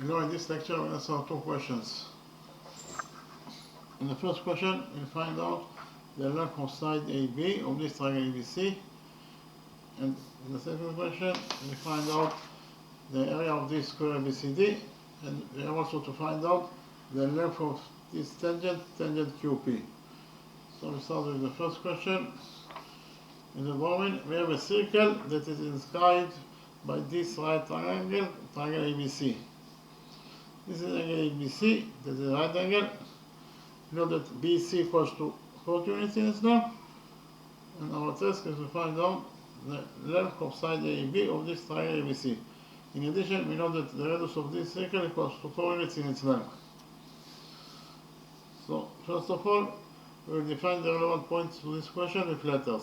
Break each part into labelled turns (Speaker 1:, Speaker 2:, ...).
Speaker 1: In this lecture, we'll answer two questions. In the first question, we'll find out the length of side AB of this triangle ABC. And in the second question, we find out the area of this square ABCD. And we have also to find out the length of this tangent QP. So we start with the first question. In the drawing, we have a circle that is inscribed by this right triangle ABC. This is angle ABC, that is a right angle. You know that BC equals to 40 units in Islam. And our task is to find out the length of side AB of this triangle ABC. In addition, we know that the radius of this circle equals to 4 units in its length. So, first of all, we will define the relevant points to this question with letters.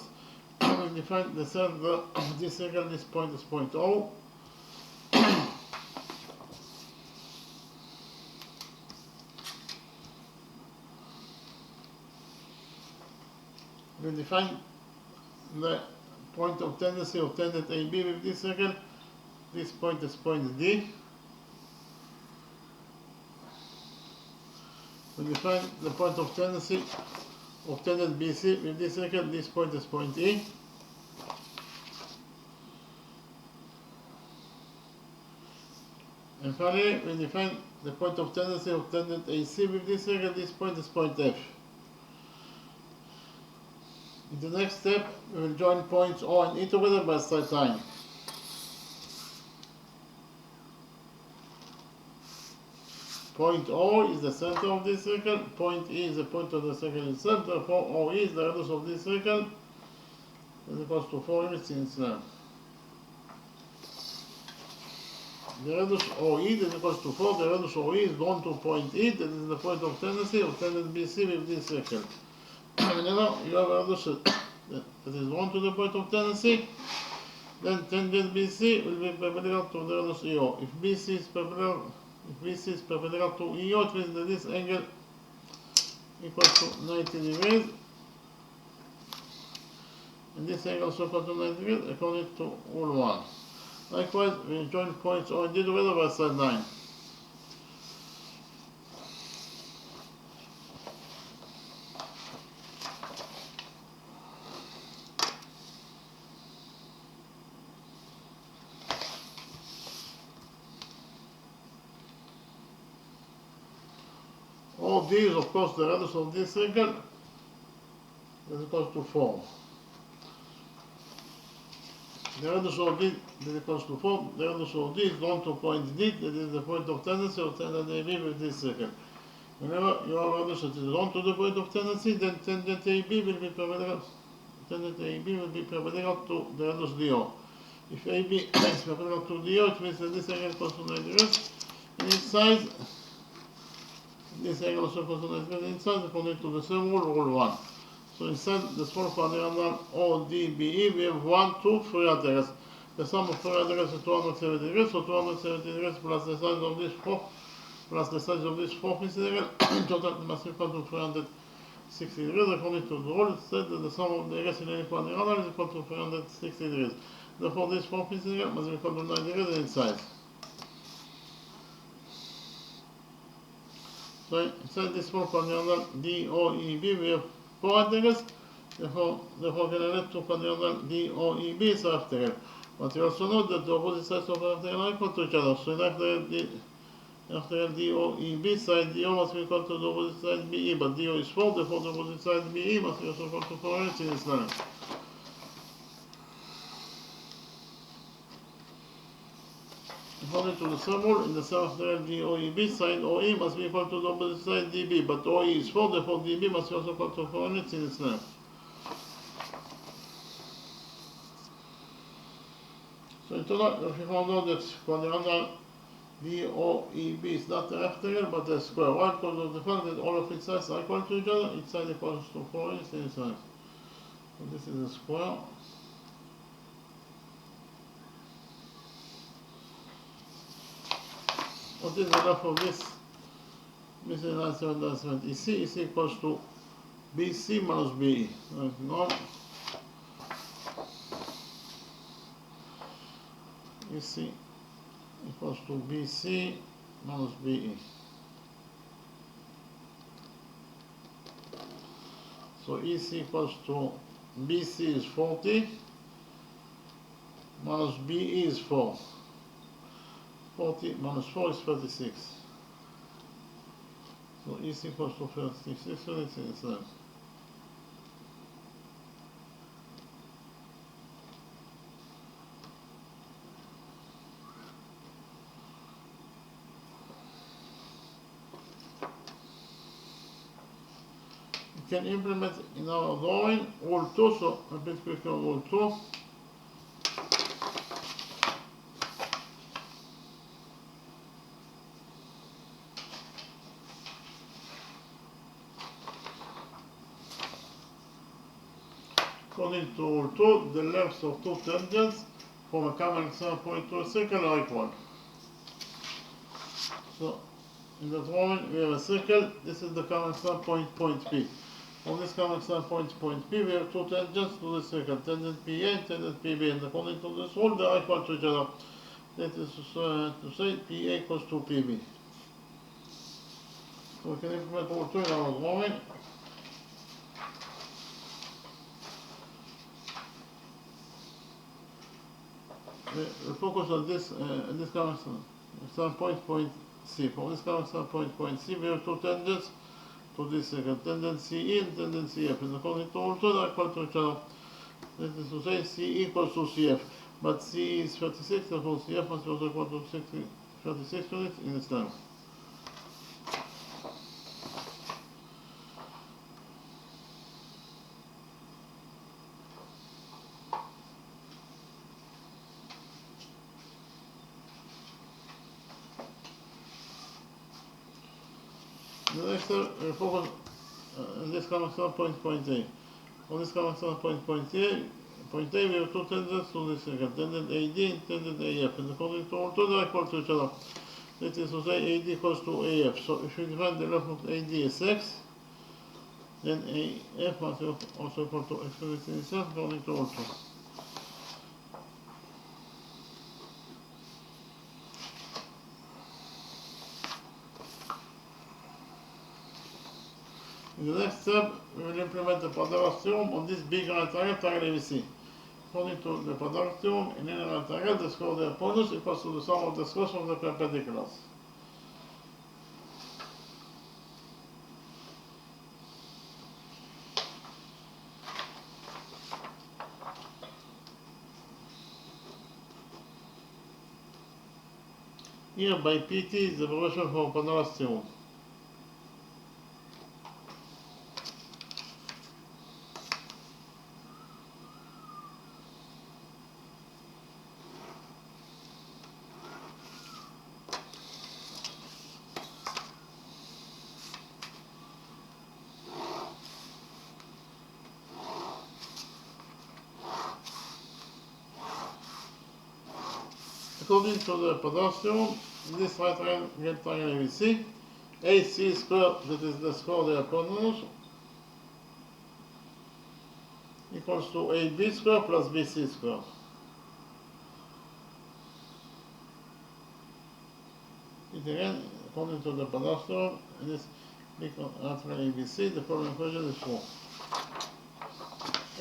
Speaker 1: We will define the center of this circle, this point is point O. We define the point of tendency of tangent AB with this circle. This point is point D. We define the point of tendency of tangent BC with this circle. This point is point E. And finally, we define the point of tendency of tangent AC with this circle. This point is point F. In the next step, we will join points O and E together by a straight line. Point O is the center of this circle, point E is the point of the circle itself, therefore OE is the radius of this circle, is equals to 4 units in its length. The radius OE is equals to 4, the radius OE is drawn to point E, that is the point of tendency of tangent BC with this circle. Whenever you have a radius that is drawn to the point of tendency, then tangent BC will be perpendicular to the radius EO. If BC is perpendicular to EO, it means that this angle equals to 90 degrees, and this angle is equal to 90 degrees according to rule 1. Likewise, we join points O and D together by a straight line. OD is of course the radius of this circle, is equals to 4. The radius of D is equals to 4. The radius of D is drawn to point D, that is the point of tendency of tangent AB with this circle. Whenever you have a radius that is drawn to the point of tendency, then tangent AB will be perpendicular. Tangent AB will be perpendicular to the radius DO. If AB is perpendicular to DO, it means that this angle equals to 90 degrees. And inside, this angle is equals to 90 degrees inside according to the same rule, rule 1. So inside the small quadrilateral ODBE, we have 1, 2, 3 arteries. The sum of 3 arteries is 270 degrees, so 270 degrees plus the size of this fourth, plus the size of this fourth incident angle, in total it must equal to 360 degrees. According to the rule, it said that the sum of the degrees in any quadrilateral is equal to 360 degrees. Therefore, this fourth incident angle must be equal to 90 degrees in size. So inside this small quadrilateral DOEB, we have 4 arteries, therefore we can relate to quadrilateral DOEB is a arterial. But we also know that the opposite sides of the arterial are equal to each other. So in arterial DOEB, side DO must be equal to the opposite side BE, but DO is 4, therefore the opposite side BE must be also equal to 4 units in its length. According to the same rule, in the same arterial DOEB, side OE must be equal to the opposite side DB, but OE is 4, therefore DB must be also equal to 4 units in its length. So in total, if we found out that quadrilateral DOEB is not an arterial but a square. Why? Because of the fact that all of its sides are equal to each other, each side equals to 4 units in its length. So this is a square. What is the length of this? This is 97 EC equals to BC minus BE. No. EC equals to BC minus BE. So EC equals to BC is 40 minus BE is 4. 40 minus 4 is 36. So EC equals to 36, so it's inside. We can implement in our drawing also, so a bit quicker also. According to rule 2, the lengths of two tangents from a common external point to a circle are equal. So, in the drawing we have a circle, this is the common external point, point P. On this common external point P, we have two tangents to the circle, tangent PA and tangent PB, and according to this rule, they are equal to each other. That is to say, PA equals to PB. So we can implement rule 2 in our drawing. We focus on this common external point C. For this common external point C, we have two tangents to this circle, tangent CE and tangent CF, and according to rule 2, they are equal to each other. That is to say, CE equals to CF, but CE is 36, therefore CF must be also equal to 36 units in its length. The next step, we focus on this common external point A. On this common external point A, we have two tangents to this circle, tangent AD and tangent AF, and according to rule 2, they are equal to each other. That is to say, AD equals to AF. So if we define the length of AD as x, then AF must be also equal to x units in itself, according to rule 2. In the next step, we will implement the Pythagoras theorem on this big right triangle ABC. According to the Pythagoras theorem, in any right triangle, the square of the hypotenuse equals to the sum of the squares of the perpendiculars. Here by PT is the abbreviation for Pythagoras theorem. According to the Pythagoras theorem, in this right triangle ABC, AC squared, that is the square of the hypotenuse, equals to AB squared plus BC squared. It again, according to the Pythagoras theorem, in this big right triangle ABC, the following equation is true.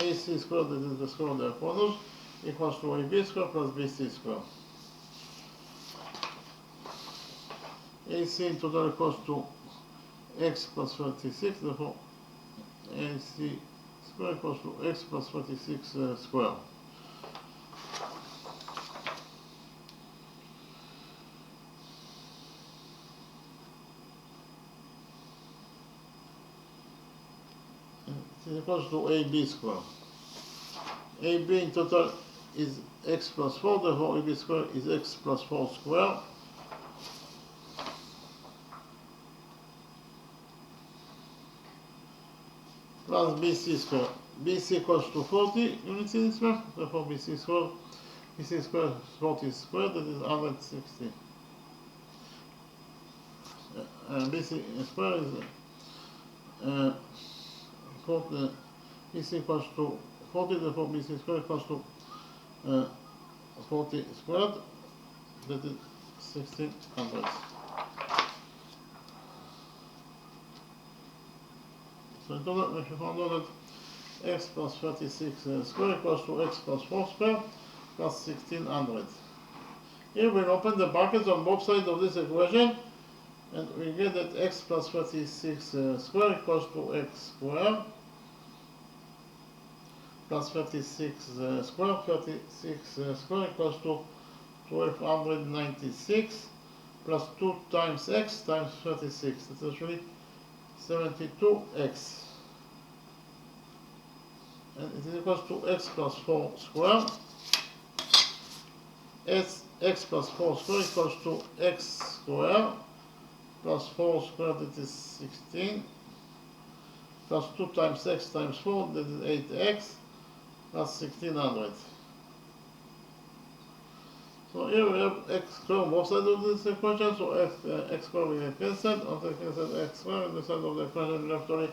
Speaker 1: AC squared, that is the square of the hypotenuse, equals to AB squared plus BC squared. AC in total equals to x plus 36, therefore AC square equals to x plus 36 square. It is equals to AB square. AB in total is x plus 4, therefore AB square is x plus 4 square. Plus BC square. BC equals to 40 units in its length, therefore BC square is 40 squared, that is 160. BC square is 40, BC equals to 40, therefore BC square equals to 40 squared, that is 1600. So in total, we found out that x plus 36 square equals to x plus 4 square plus 1600. Here we'll open the brackets on both sides of this equation, and we get that x plus 36 square equals to x square plus 36 square. 36 square equals to 1296 plus 2 times x times 36. That's actually 72x. And it is equals to x plus 4 square. X plus 4 square equals to x square plus 4 square, that is 16, plus 2 times x times 4, that is 8x, plus 1600. So here we have x square on both sides of this equation, so x square will get cancelled, after cancelled x square, on the side of the equation left only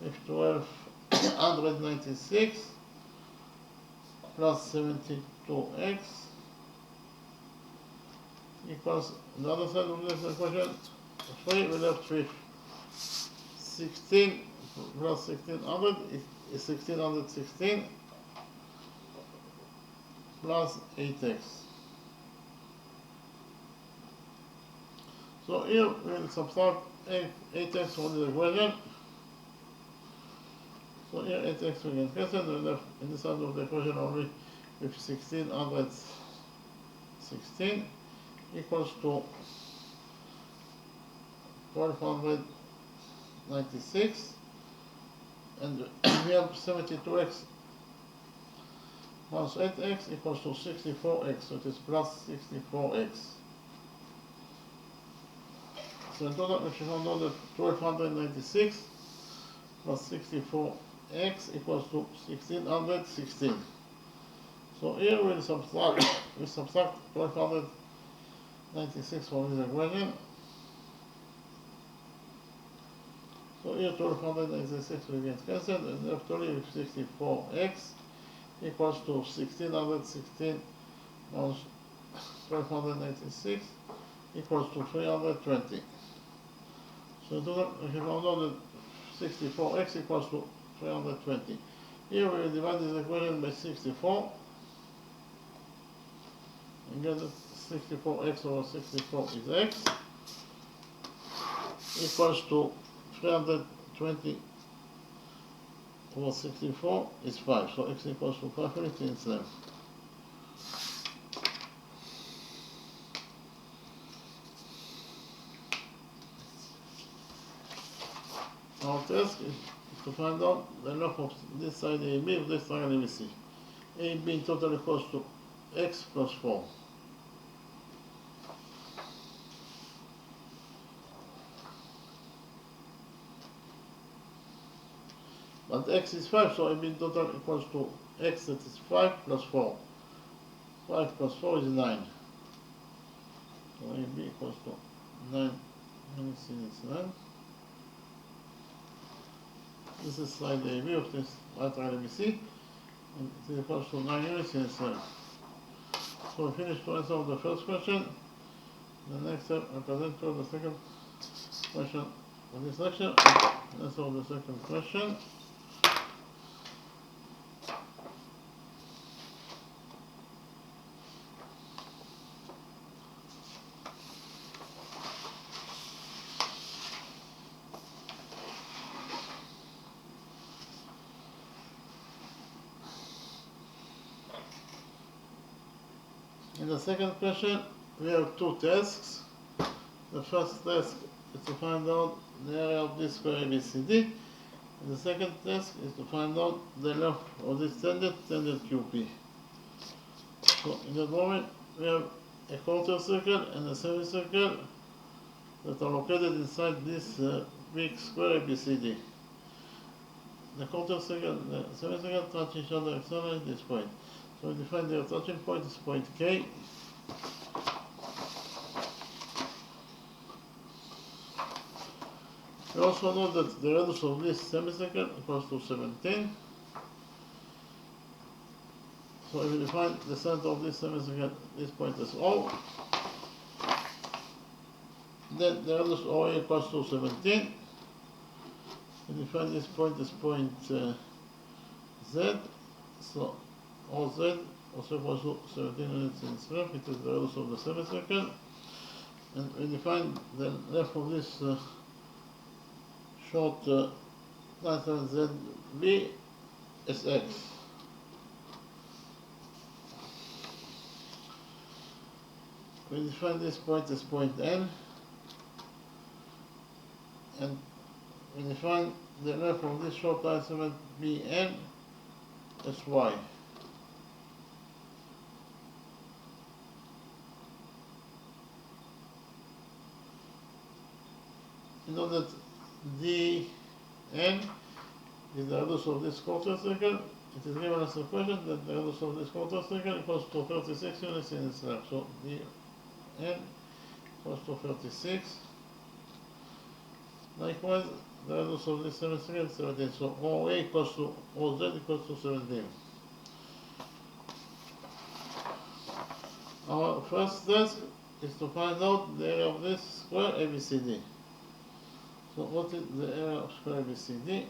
Speaker 1: with 1296 plus 72x equals the other side of this equation 3, we left with 16 plus 1600 is 1616 plus 8x. So here we will subtract 8x from the equation. So here 8x we get cancelled, we left in the side of the equation only with 1616 equals to 1296, and we have 72x plus 8x equals to 64x, so it is plus 64x. So in total, if you found out that 1296 plus 64x equals to 1616. So here we'll subtract 1296 from this equation. So here 1296 will get cancelled, and left only with 64x equals to 1616 minus 1296 equals to 320. So in total, if you found out that 64x equals to 320. Here we will divide this equation by 64 and get that 64x over 64 is x equals to 320 over 64 is 5. So x equals to 5 instead. Our task is to find out the length of this side AB of this triangle ABC. AB in total equals to x plus 4. But x is 5, so AB in total equals to x, that is 5 plus 4. 5 plus 4 is 9. So AB equals to 9. Let me see, it's 9. This is side AB of this right triangle ABC, and it is equals to 9 units in itself. So we finished to answer the first question. The next step, I present to the second question of this lecture. Answer the second question. In the second question, we have two tasks. The first task is to find out the area of this square ABCD, and the second task is to find out the length of this tangent QP. So in the drawing, we have a quarter circle and a semicircle that are located inside this big square ABCD. The quarter circle and the semicircle touch each other externally at this point. So we define their touching point is point K. We also know that the radius of this semicircle equals to 17. So if we define the center of this semicircle, this point is O, then the radius OA equals to 17. We define this point as point Z, so OZ also equals to 17 units in its length, it is the radius of the semicircle, and we define the length of this short line ZB as X. We define this point as point N, and we define the length of this short line segment BN as Y. We know that DN is the radius of this quarter circle. It is given us a question that the radius of this quarter circle equals to 36 units in its length. So DN equals to 36. Likewise, the radius of this semicircle is 17. So OA equals to OZ equals to 17. Our first task is to find out the area of this square ABCD. So what is the area of square ABCD?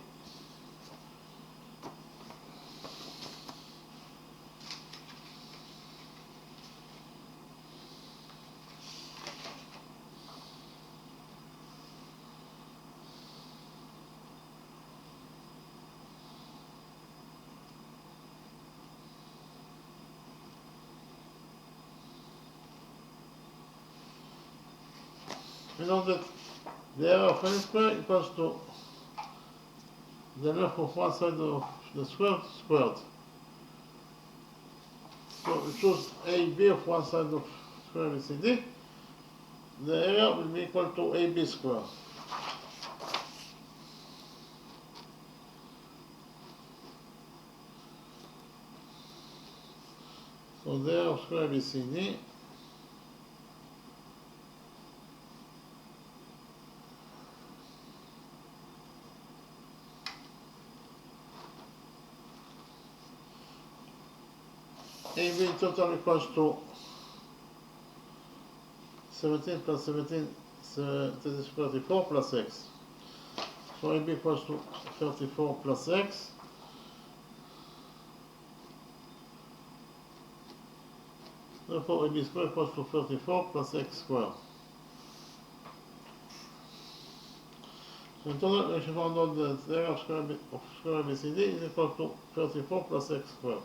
Speaker 1: We know that the area of any square equals to the length of one side of the square squared. So we choose AB of one side of square ABCD. The area will be equal to AB squared. So the area of square ABCD AB total equals to 17 plus 17 is 34 plus x. So AB equals to 34 plus x. Therefore AB squared equals to 34 plus x squared. So in total we should find out that the area of square ABCD is equal to 34 plus x squared.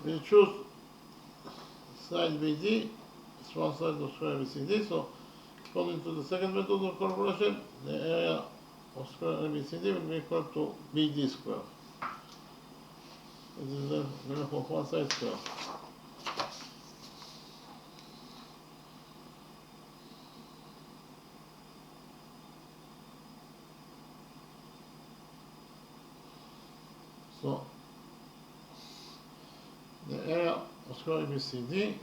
Speaker 1: We choose side BD, it's one side of square ABCD, so according to the second method of calculation, the area of square ABCD will be equal to BD squared. This is the length of one side square. So the area of square ABCD,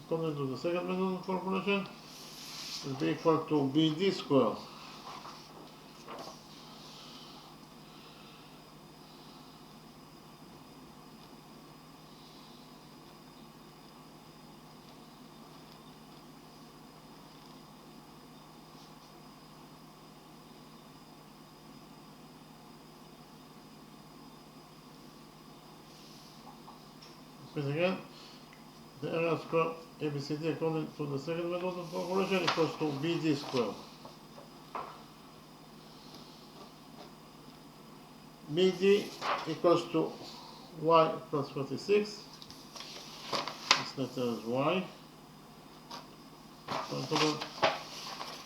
Speaker 1: according to the second method of calculation, will be equal to BD squared. Once again, the area of square ABCD according to the second method of calculation equals to BD squared. BD equals to y plus 46. This letter is y. So in total,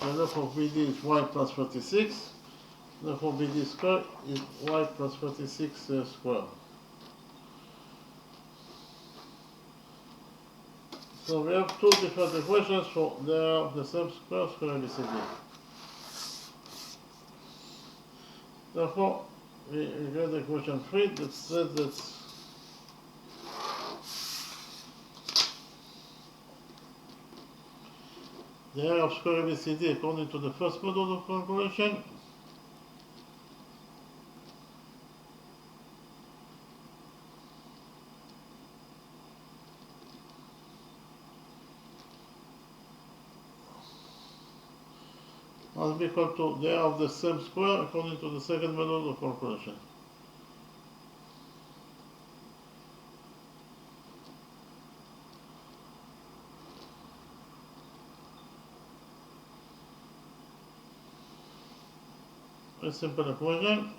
Speaker 1: the length of BD is y plus 46. Therefore BD squared is y plus 46 squared. So we have two different equations for the same square ABCD. Therefore, we get equation 3 that says that the area of square ABCD according to the first method of calculation. Must be equal to the area of the same square according to the second method of calculation. A simple equation.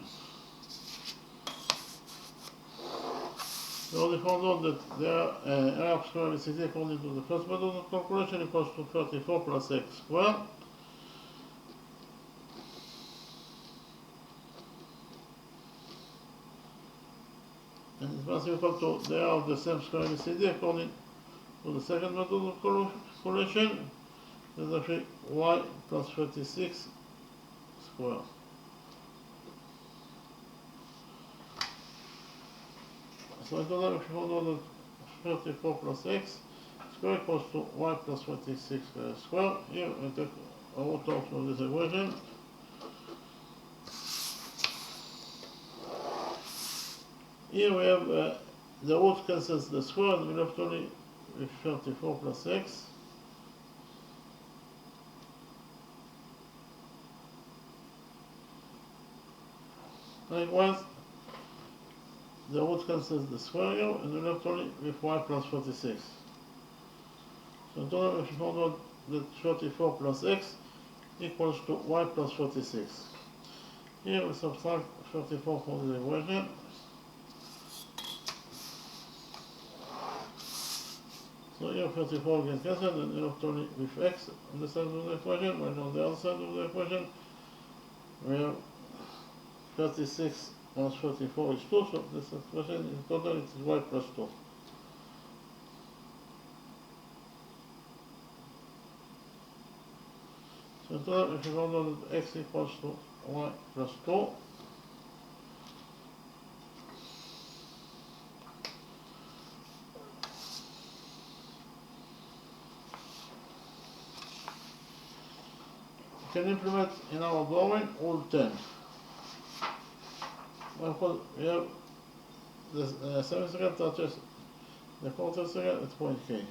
Speaker 1: We already found out that the area of square ABCD according to the first method of calculation equals to 34 plus x squared. And it must be equal to the area of the same square ABCD according to the second method of calculation. That's actually y plus 36 squared. So in total, if you hold on that 34 plus x squared equals to y plus 26 squared. Here we take a root out of this equation. Here we have the root cancels the square, and we left only with 34 plus x. Likewise, the root cancels the square here, and we left only with y plus 46. So in total, if you found out that 34 plus x equals to y plus 46. Here we subtract 34 from the equation. So here 34 gets cancelled, and you left only with x on the side of the equation, while on the other side of the equation we have 36 minus 34 is 2, so this expression in total it is y plus 2. So in total, if you found out that x equals to y plus 2, we can implement in our drawing rule 10. Well, we have the semicircle touches the quarter circle at point K.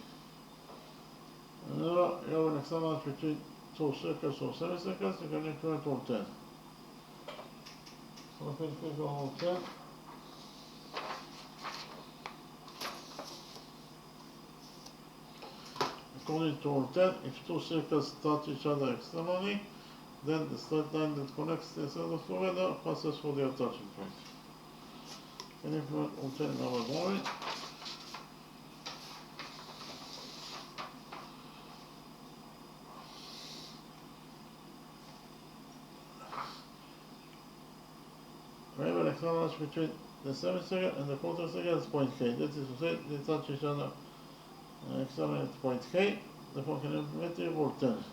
Speaker 1: And now you have an example between two circles or semicircles, you can implement rule 10. So if we click on rule 10, according to rule 10, if two circles touch each other externally, then the straight line that connects the circles together passes through their touching point. Can implement rule 10 in our drawing. We have an external between the semicircle and the quarter circle at point K. That is to say, they touch each other externally at point K. Therefore, can implement rule 10.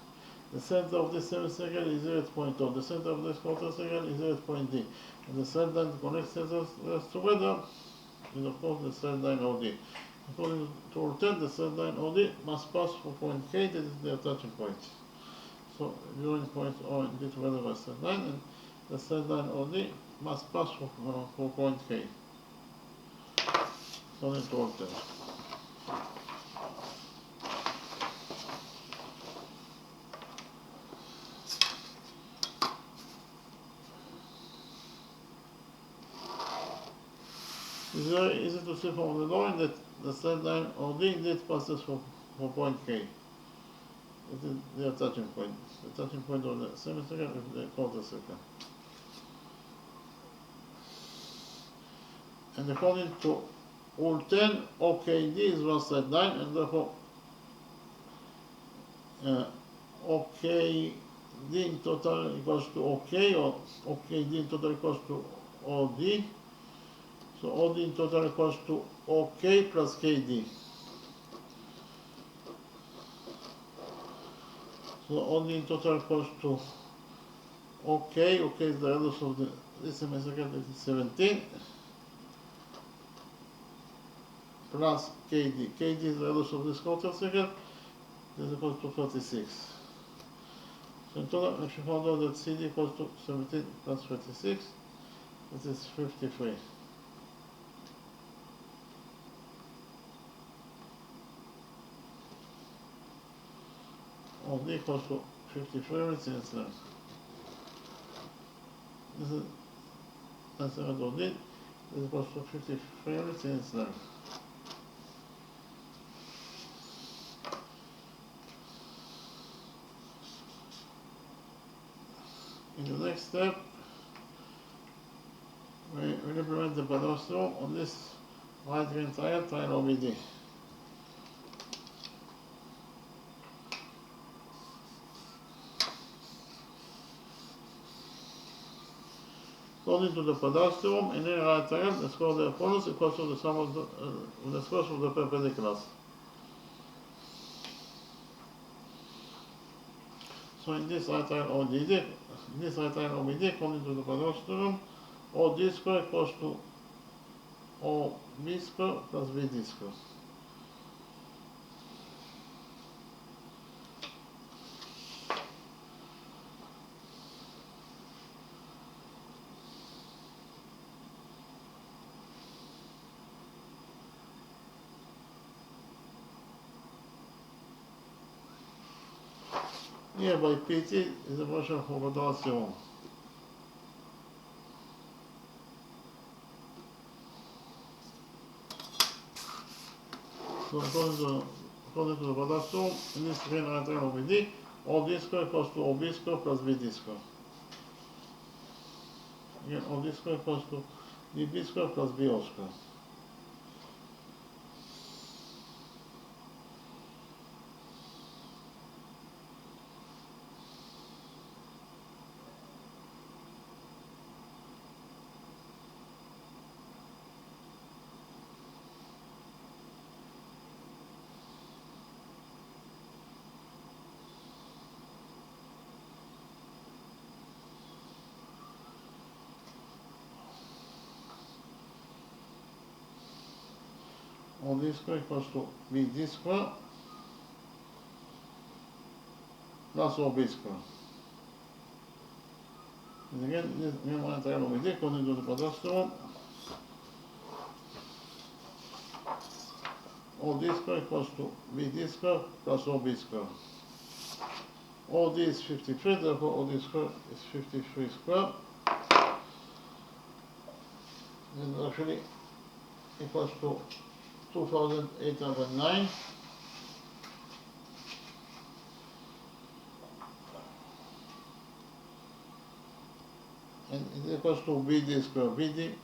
Speaker 1: The center of this semicircle is here at point O. The center of this quarter circle is here at point D. And the straight line that connects circles together is of course the straight line OD. According to rule 10, the straight line OD must pass through point K, that is their touching point. So join point O and D together by straight line, and the straight line OD must pass through point K. According to rule 10. It's very easy to see from the drawing that the straight line OD indeed passes from point K. It is their touching point, the touching point of the semicircle with the quarter circle. And according to rule 10, OKD is one straight line, and therefore OKD in total equals to OK, or OKD in total equals to OD. So OD in total equals to OK plus KD. So OD in total equals to OK. OK is the radius of this semicircle, that is 17, plus KD. KD is the radius of this quarter circle, that is equal to 36. So in total, if you found out that CD equals to 17 plus 36, this is 53. OD equals to 53 units length. This is answer at OD. This is equals to 53 units length. In the next step, we will implement the pedestal on this right hand tire OBD. According to the pedestal, in any right tire, the square of the opponents equals to the sum of the squares of the perpendiculars. So in this right tire OBD, according to the pedestal, OD square equals to OB square plus VD square. Here by PT is a version of Avogadro's theorem. So according to the Avogadro's theorem, in this green right triangle OBD, OD square equals to OB square plus VD square. Again, OD square equals to DB square plus BO square. OD square equals to BD square plus OB square. And again, this new one triangle OBD according to the pedestal. OD square equals to BD square plus OB square. OD is 53, therefore OD square is 53 square. This is actually equals to 2,809. And it equals to BD square. BD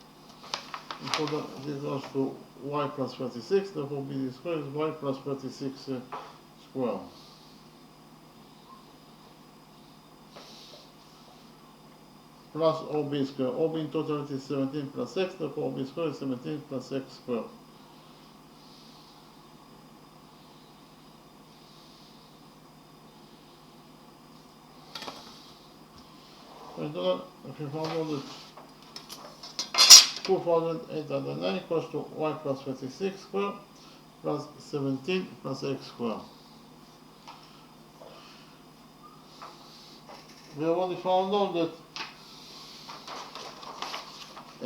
Speaker 1: equals to y plus 36, therefore BD square is y plus 36 square. Plus OB square. OB in totality is 17 plus x, therefore OB square is 17 plus x square. So in total, if you found out that 2,809 equals to y plus 36 square plus 17 plus x square. We already found out that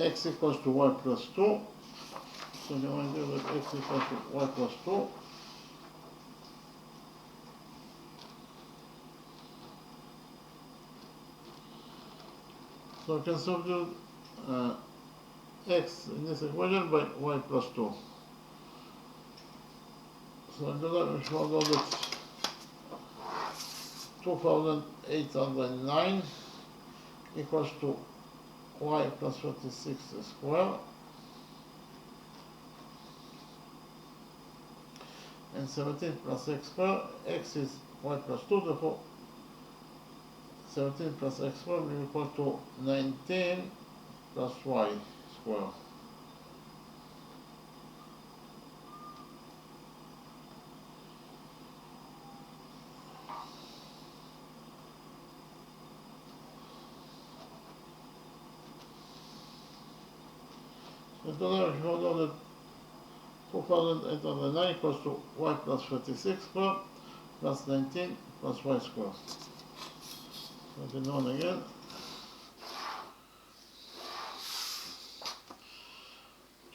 Speaker 1: x equals to y plus 2. So the idea that x equals to y plus 2. So I can substitute x in this equation by y plus 2. So I do that, we found out that 2,809 equals to y plus 36 square and 17 plus x square. X is y plus 2, therefore 17 plus x square will be equal to 19 plus y square. So today we found out that 2,809 equals to y plus 36 square plus 19 plus y square. Continue on again.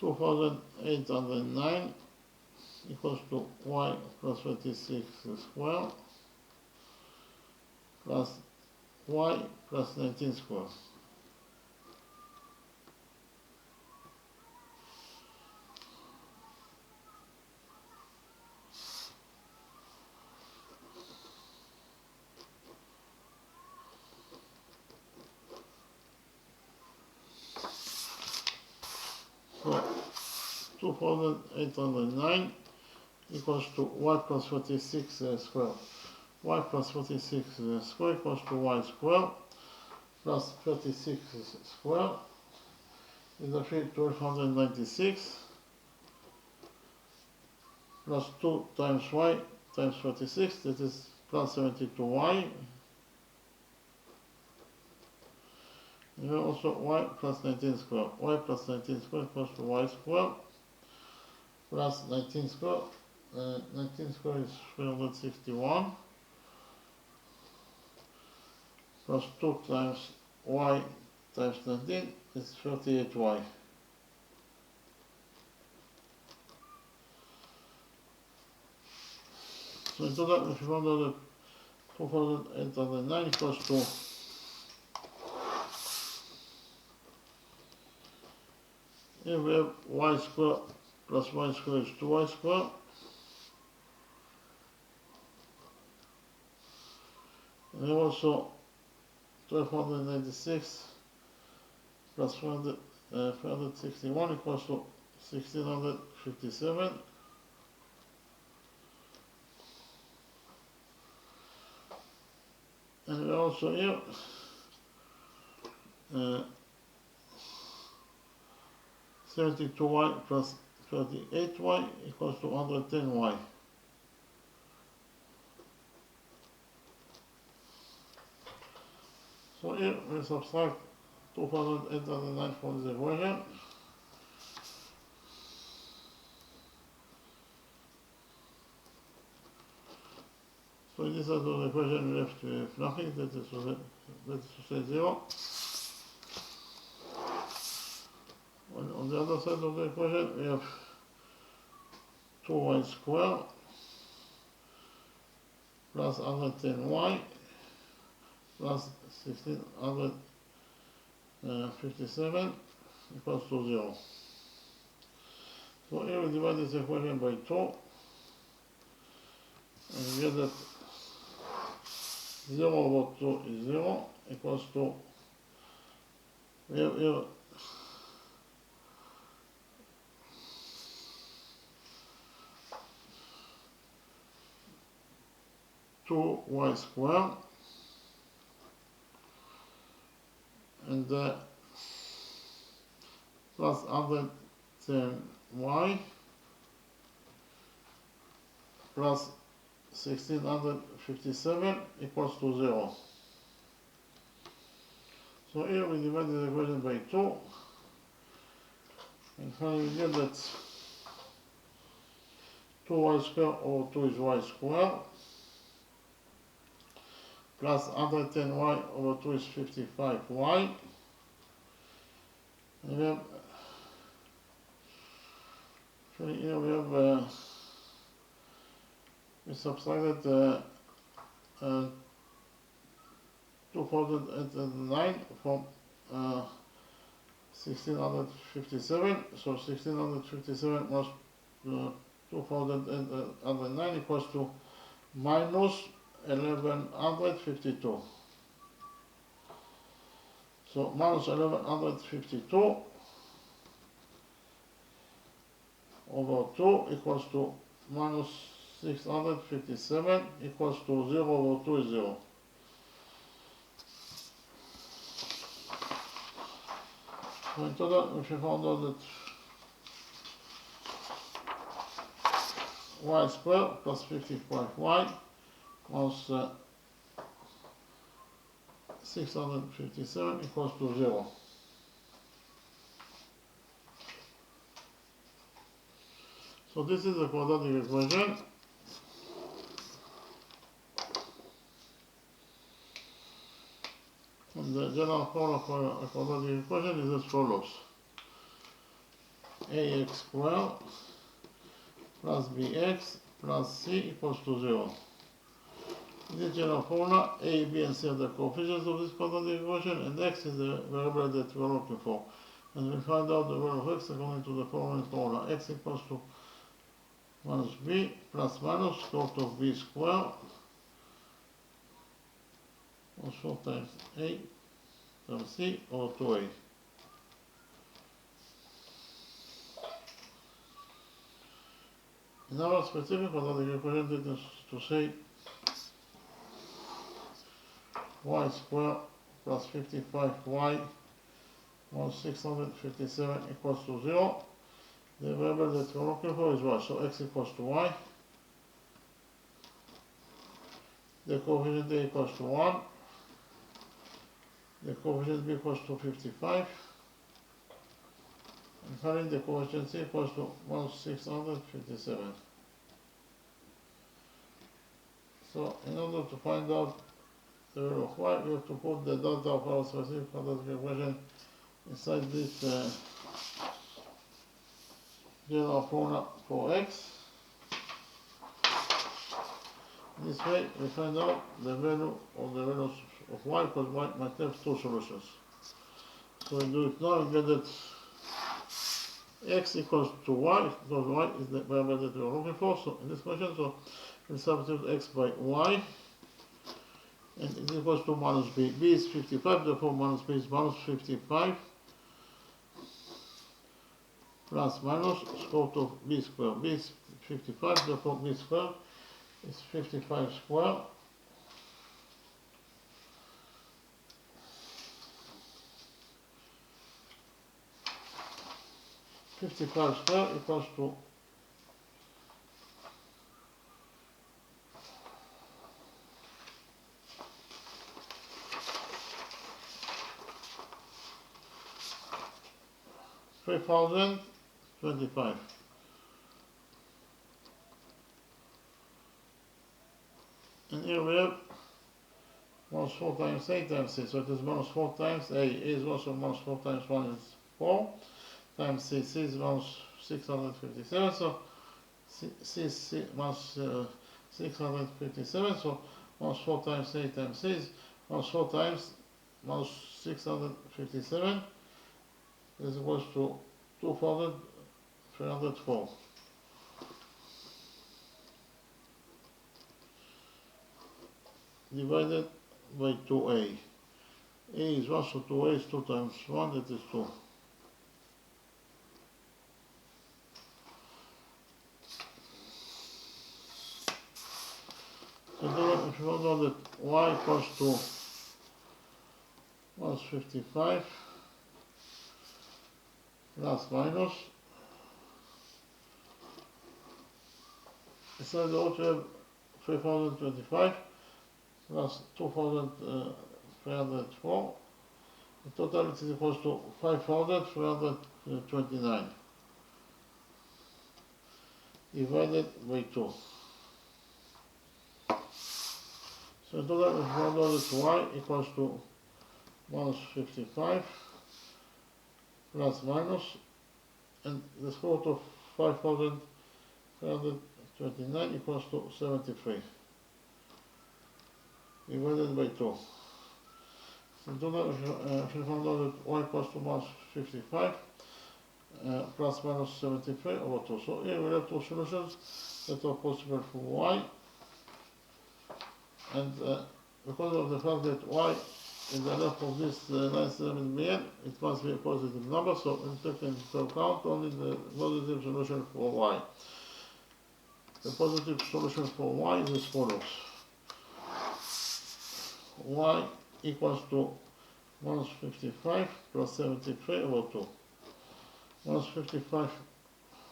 Speaker 1: (2,809) equals to y plus 36 square plus y plus 19 square. So 2,809 equals to y plus 46 square. Y plus 46 square equals to y square plus 36 square is actually 1296 plus 2 times y times 46, that is plus 72y. And then also y plus 19 square. Y plus 19 square equals to y square plus 19 square. 19 square is 361 plus 2 times y times 19 is 38y. So in total, if you found out that 2,809 equals to here we have y square plus y square is 2y square. And then also 1296 plus 361 equals to 1657. And we also here 72y plus 38y equals to 110y. So here we subtract 2,809 from the equation. So in this side of the equation we have to have nothing, that is to say 0. On the other side of the equation we have 2y squared plus 110y plus 1657 equals to 0. So here we divide this equation by 2 and we get that 0 over 2 is 0 equals to, we have here 2y squared and plus 110y plus 1657 equals to 0. So here we divide the equation by 2 and finally we get that 2y squared over 2 is y squared plus 110y over 2 is 55y. And then here we have we subtracted 2009 from 1657, so 1657 plus 2009 equals to minus 1152. So minus 1152 over 2 equals to minus 657 equals to 0 over 2 is 0. So in total, if you found out that y squared plus 55y equals 657 equals to 0. So this is the quadratic equation. the general formula for a quadratic equation is as follows. ax squared plus bx plus c equals to 0. In the general formula, a, b, and c are the coefficients of this quadratic equation, and x is the variable that we are looking for. And we find out the value of x according to the following formula. X equals to minus b plus minus square root of b squared plus 4 times a times c over 2a. In our specific quadratic equation, that is to say y squared plus 55y minus 657 equals to 0. The variable that we're looking for is y. So x equals to y. The coefficient a equals to 1. The coefficient b equals to 55. And finally the coefficient c equals to minus 657. So in order to find out the value of y, we have to put the delta of our specific quadratic equation inside this general formula for x. This way we find out the value of the values of y, because y might have two solutions. So we do it now, we get that x equals to y, because y is the variable that we are looking for. So in this question, so we substitute x by y, and it equals to minus b. b is 55, therefore minus b is minus 55 plus minus square root of b squared. b is 55, therefore b squared is 55 squared equals to 3025. And here we have minus 4 times a times c. So it is minus 4 times a. A is also minus 4 times 1 is 4. Times c. C is minus 657. So c is minus 657. So minus 4 times a times c is minus 4 times minus 657. This is equals to 2304. Divided by 2a. A is 1, so 2a is 2 times 1, that is 2. So then if you know that y equals to minus 55 plus minus, inside the ought we have 3025 plus 2304. In total it is equals to 5329 divided by 2. So in total we found out that y equals to minus 55 plus minus, and the square root of 5329 equals to 73 divided by 2. So in total we found out that y equals to minus 55 plus minus 73 over 2. So here we have two solutions that are possible for y, and because of the fact that y is the left of this nice element bn, it must be a positive number, so we take into account only the positive solution for y. The positive solution for y is as follows. Y equals to minus 55 plus 73 over 2. Minus 55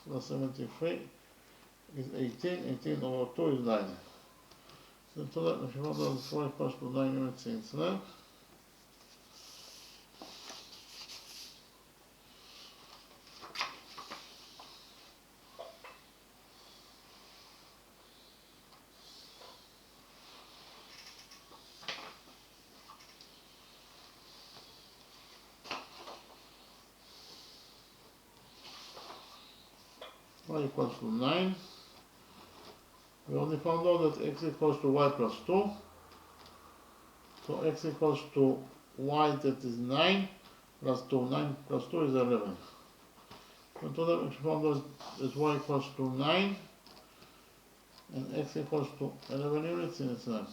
Speaker 1: plus 73 is 18, 18 over 2 is 9. So in total, if you want to y equals to 9 units instead. y equals to 9. We only found out that x equals to y plus 2. So x equals to y, that is 9, plus 2. 9 plus 2 is 11. So total we found out that y equals to 9 and x equals to 11 units in its length.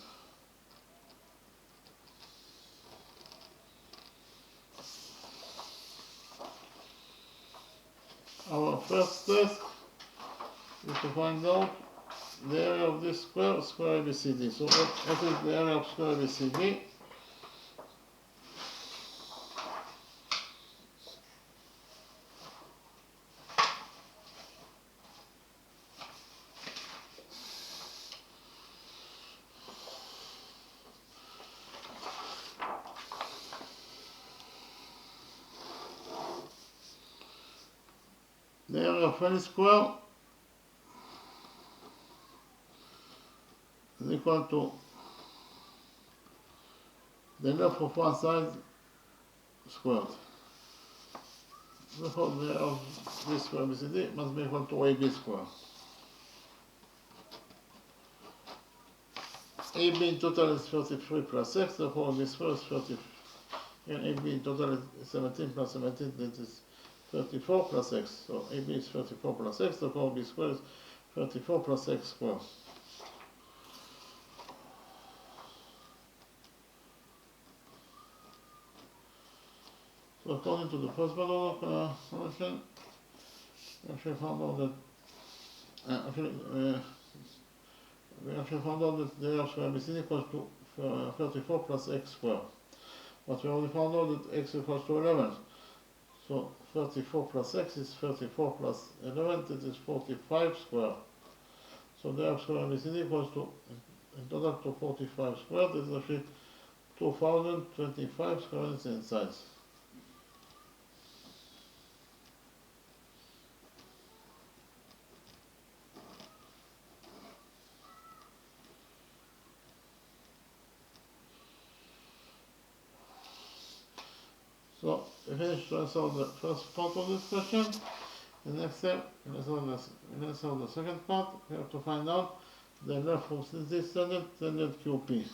Speaker 1: Our first task is to find out the area of this square ABCD. So what is the area of square ABCD? The area of any square is equal to the length of one side squared. Therefore, the area of this square ABCD must be equal to AB square. AB in total is 33 plus x, therefore this square is 30. And AB in total is 17 plus 17, that is 34 plus x. So AB is 34 plus x, therefore B square is 34 plus x squared. So according to the first model of solution, we actually found out that the area of square ABCD equals to 34 plus x squared. But we already found out that x equals to 11. So 34 plus x is 34 plus 11, that is 45 squared. So the area of square ABCD equals to, in total, to 45 squared. That is actually 2025 square units in size. So we finished to answer the first part of this question. The next step, let's answer the second part. We have to find out the length of this tangent QP.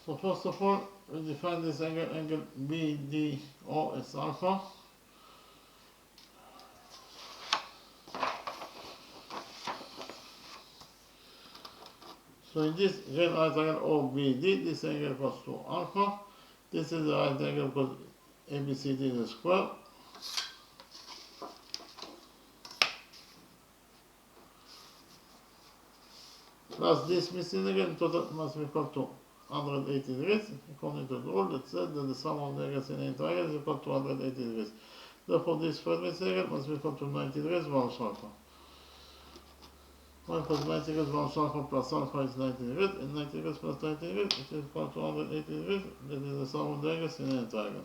Speaker 1: So first of all, we define this angle BDO as alpha. So in this great right angle OBD, this angle equals to alpha. This is the right angle because ABCD is a square. Plus this missing angle, total must be equal to 180 degrees, according to the rule that said that the sum of the angles in a triangle is equal to 180 degrees. Therefore, this third missing angle must be equal to 90 degrees minus alpha. 1 plus 90 degrees minus alpha plus alpha is 90 degrees, and 90 degrees plus 90 degrees is equal to 180 degrees. That is the sum of the angles in a triangle.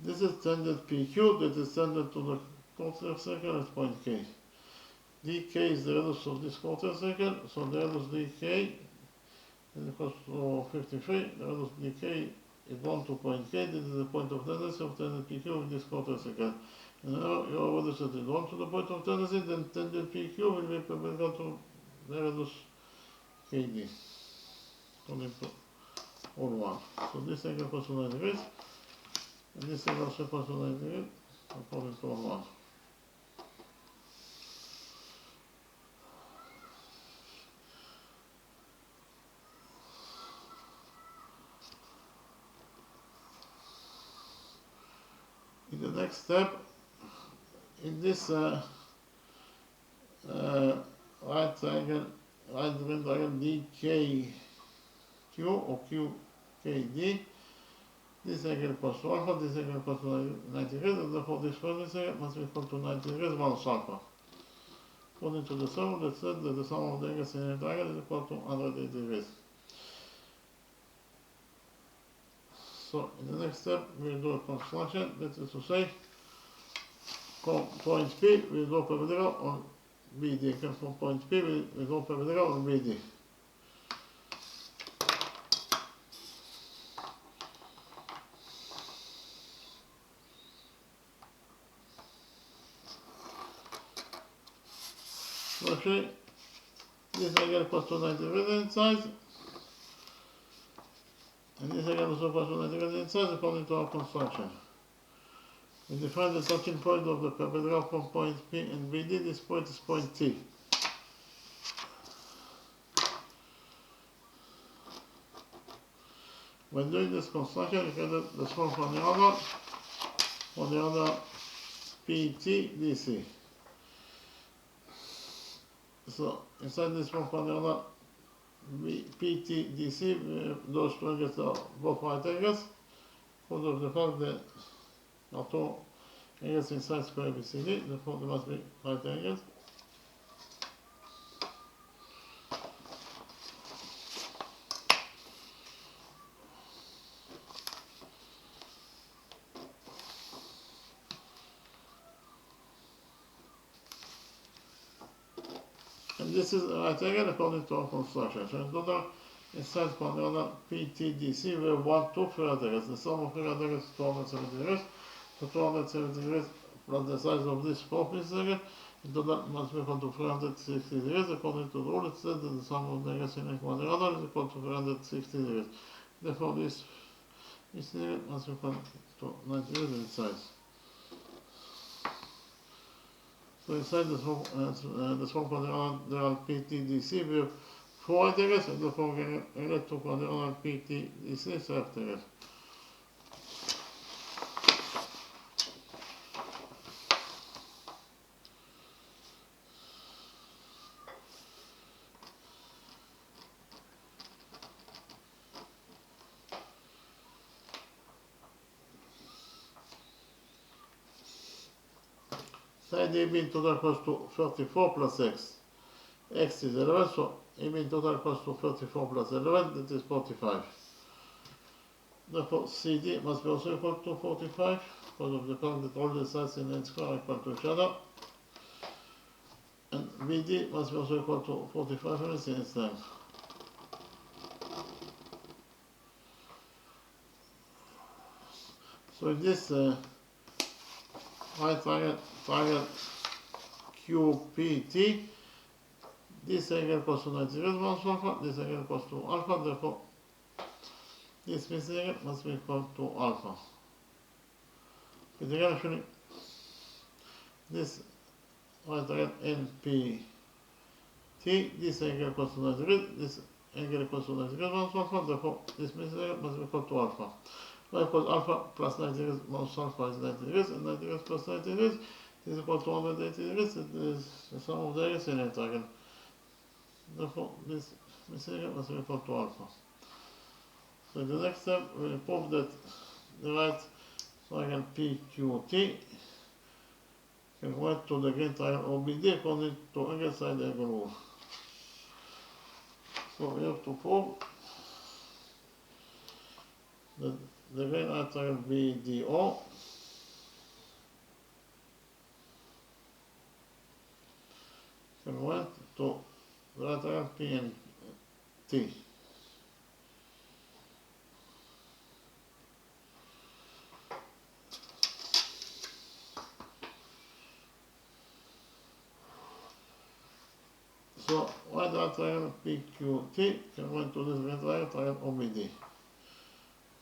Speaker 1: This is tangent PQ, that is tangent to the quarter circle at point K. dk is the radius of this quarter circle, so the radius dk is equal to 53. The radius dk is 1 to point K. This is the point of tendency of tangent PQ in this quarter circle. And now your radius is 1 to the point of tendency, then tangent PQ will be perpendicular to the radius KD, according to all 1. So this angle equals to 90 degrees, and this angle also equals to 90 degrees, according to all 1. In the next step, in this right triangle DKQ or QKD, this angle equals to alpha, this angle equals to 90 degrees, and therefore this first angle must be equal to 90 degrees minus alpha. According to the sum that said that the sum of the angles in a triangle is equal to 180 degrees. So in the next step, we'll do a construction, that is to say, from point P, we'll go perpendicular on BD come from point P, we go perpendicular on BD. Okay, this angle equals to 90 degrees inside, and this angle also equals to 90 degrees inside according to our construction. We define the touching point of the perpendicular from point P and BD. This point is point T. When doing this construction, you get the small from the other PT DC. So inside this one from the other PT DC, those two angles are both right angles. Because of the fact that are two angles inside square ABCD, therefore there must be right angles. And this is a right angle according to our construction. So in total, inside from the other PTDC, we have 1, 2, 3 right angles. The sum of 3 right angles is 270 degrees. So 270 degrees plus the size of this 4 pieces again, in total must be equal to 360 degrees. According to the rule, it says that the sum of the angles in each one another is equal to 360 degrees. Therefore, this angle must be equal to 90 degrees in size. So inside the small quadrilateral, there are PTDC, we have 4 right angles, and therefore we get 2 quadrilateral PTDC, so left angles. Side AB in total equals to 34 plus x. X is 11, so AB in total equals to 34 plus 11, that is 45. Therefore, CD must be also equal to 45, because of the fact that all the sides in n square are equal to each other. And BD must be also equal to 45 units in its length. So in this right triangle QPT, this angle equals to 90 degrees minus alpha, this angle equals to alpha, therefore this missing angle must be equal to alpha. But again, actually, this right triangle NPT, this angle equals to 90 degrees, this angle equals to 90 degrees minus alpha, therefore this missing angle must be equal to alpha. Well, because alpha plus 90 degrees minus alpha is 90 degrees, and 90 degrees plus 90 degrees is equal to 180 degrees. It is the sum of the angles in a triangle. Therefore, this missing angle must be equal to alpha. So in the next step, we will prove that the right triangle PQT can correspond to the green triangle OBD according to angle side angle rule. So we have to prove that the green right triangle BDO can correspond to the right triangle PNT. So right triangle PQT can correspond to this green triangle OBD.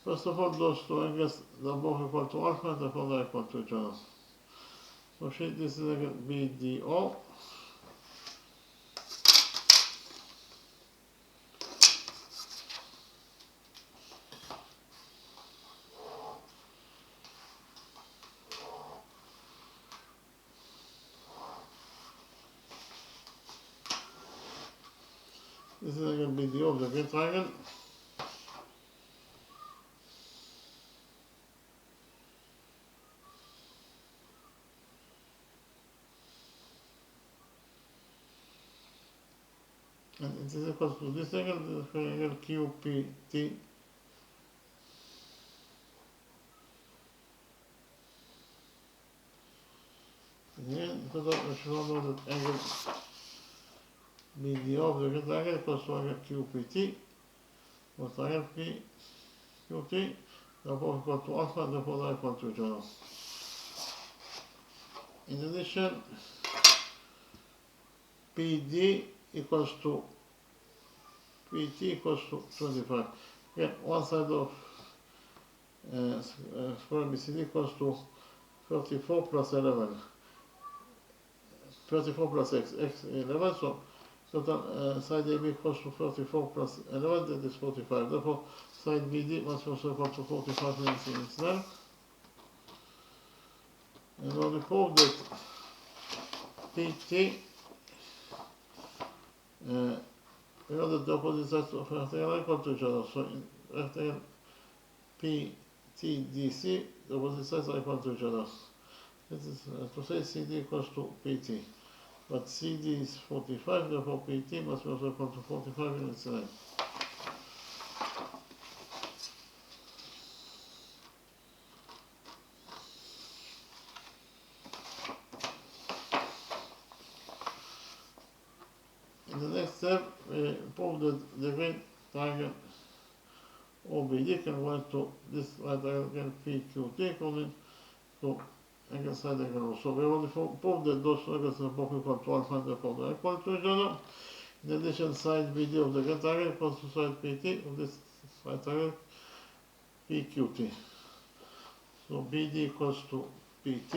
Speaker 1: First of all, those two angles are both equal to alpha, and therefore they are equal to each other. So this is angle BDO. This is angle BDO of the green triangle. And it is equal to this angle, the angle QPT. It Again, because if you don't know that angle BD of the rectangle equals to angle QPT, plus angle PQT, they're both equal to alpha, therefore they're equal to each other. In addition, PD equals to PT equals to 25. Again, one side of square BCD equals to 34 plus 11. 34 plus x, 11, so total side AB equals to 34 plus 11, that is 45. Therefore, side BD must also equal to 45 units in its length. And now we prove that PT, we know that the opposite sides of a rectangle are equal to each other. So in rectangle PTDC, the opposite sides are equal to each other. This is to say CD equals to PT. But CD is 45, therefore PT must be also equal to 45 units length. In the next step, we prove that the green triangle OBD can go into this right triangle PQT according to angle side angle. So we already proved that those triangles are both equal to alpha, therefore they are equal to each other. In addition, side BD of the green triangle equals to side PT of this right triangle PQT. So BD equals to PT.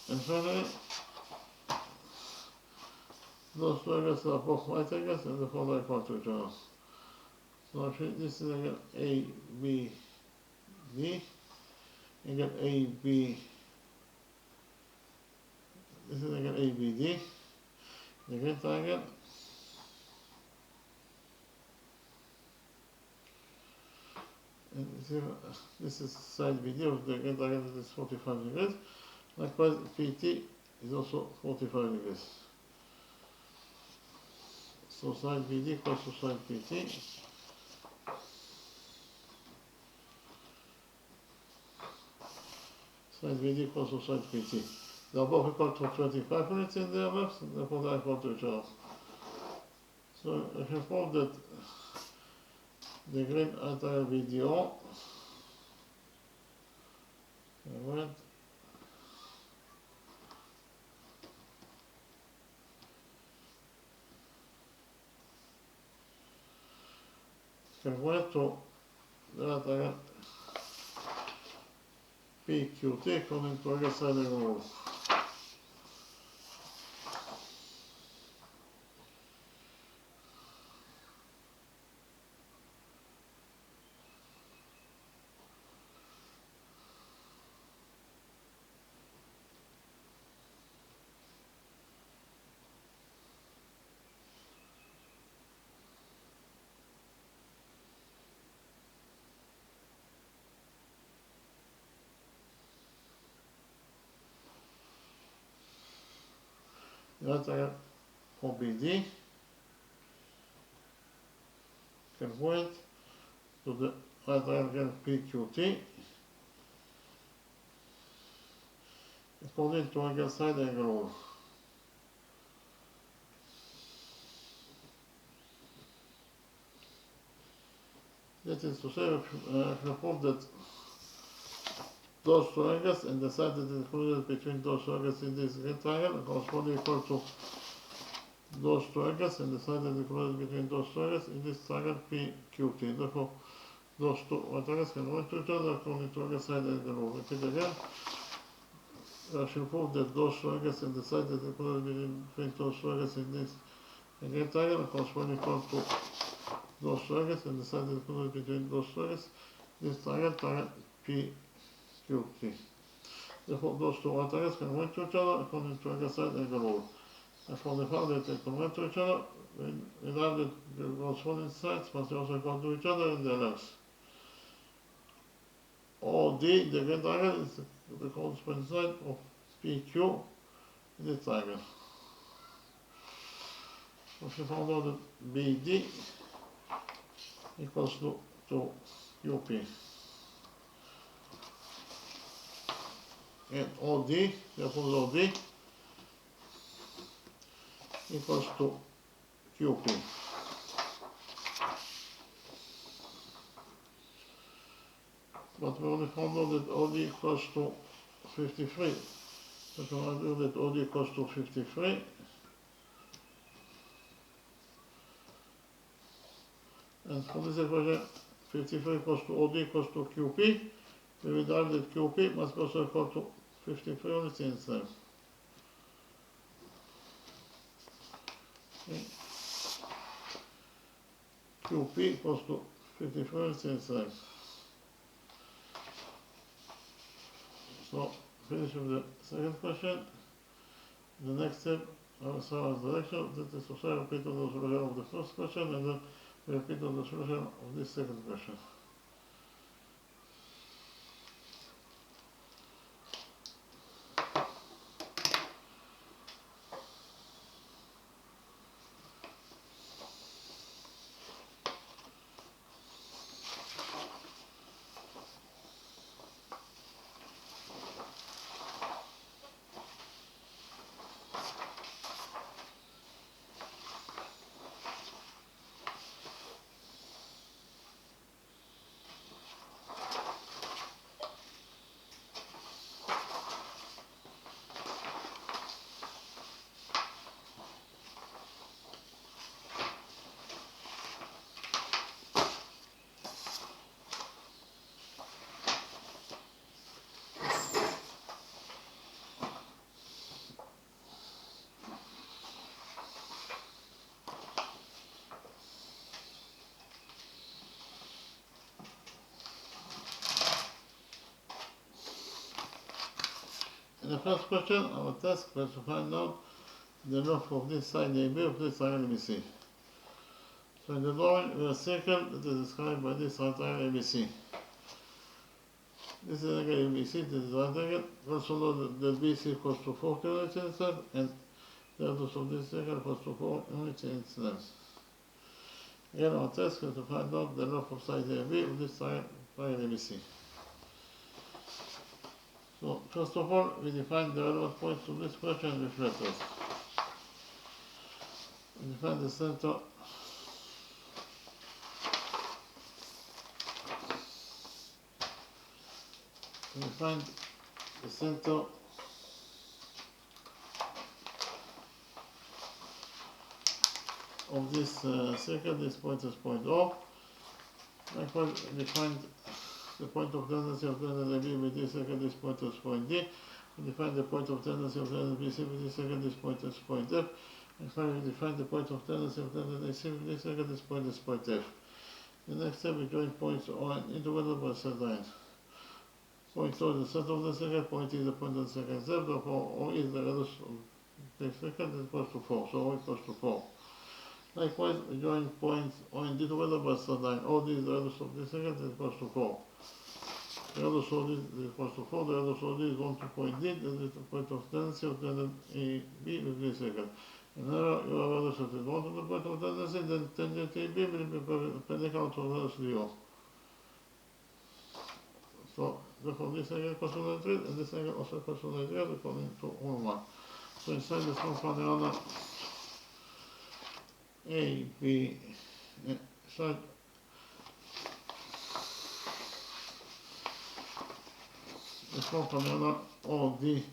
Speaker 1: And finally, those triangles are both right angles and therefore they are equal to each other. So if this is angle ABD, angle AB, this is angle ABD, the green triangle, and this is side BD of the green triangle, that is 45 degrees. Likewise, PT is also 45 degrees. So side BD equals to side PT. Side BD equals to side PT. They are both equal to 25 units in their maps, and therefore they are equal to each other. So if you prove that the green triangle BDO, can go to the right triangle PQT according to angle side angle rule. The right triangle OBD can point to the right triangle PQT according to angle side angle rule. That is to say, if you prove that those triangles and the side that is included between those triangles in this green triangle correspond equal to those triangles and the side that is included between those triangles in this triangle PQT. Therefore, those two triangles can go into each other according to angle side angle rule. Repeat again. I shall prove that those triangles and the side that is included between those triangles in this green triangle correspond equal to those triangles and the side that is included between those triangles. This triangle PQT. Therefore, those two triangles can go into each other according to angle side angle rule. Therefore, the fact that they can go into each other, we know that the corresponding sides must also go to each other in their lengths. OD, the green triangle, is the corresponding side of PQ in this triangle. So if you found out that BD equals to QP. And OD, therefore OD equals to QP. But we only found out that OD equals to 53. So we want to do that OD equals to 53. And from this equation, 53 equals to OD equals to QP. We will derive that QP must also equal to 53 on its inside. Okay. QP equals to 53 on its inside. So, finish with the second question. The next step, our Sarah's direction, that is to say, repeat on the solution of the first question, and then we repeat on the solution of this second question. In the first question, our task was to find out the length of this side AB of this triangle ABC. So in the drawing, we have a circle that is described by this right triangle ABC. This is an angle ABC, this is right angle. Also know that BC equals to 40 units in itself, and the radius of this circle equals to 4 units in its length. Again, our task is to find out the length of side AB of this triangle ABC. So, first of all, we define the relevant points of this question with letters. We define the center of this circle. This point is point O. Likewise, we define the point of tendency of tangent AB with this circle. This point is point D. We define the point of tendency of tangent BC with this circle. This point is point F. And finally, we define the point of tendency of tangent AC with this circle. This point is point F. The next step, we join points O and into together by set lines. Point O is the center of the circle. Point E is the point of the circle Z. Therefore, O is the radius of the circle. That equals to 4. So O equals to 4. Likewise, we join points O and D together by set line. OD is the radius of this circle. That equals to 4. The radius of D is equals to 4. The radius of D is 1 to point D. That is the point of tendency of tangent AB with this circle. Whenever your radius is 1 to the point of tendency, then tangent AB will be perpendicular to the radius DO. So, therefore, this angle equals to 93, and this angle also equals to 93 according to all 1. So, inside this one panorama A, B, side this one panorama O, D,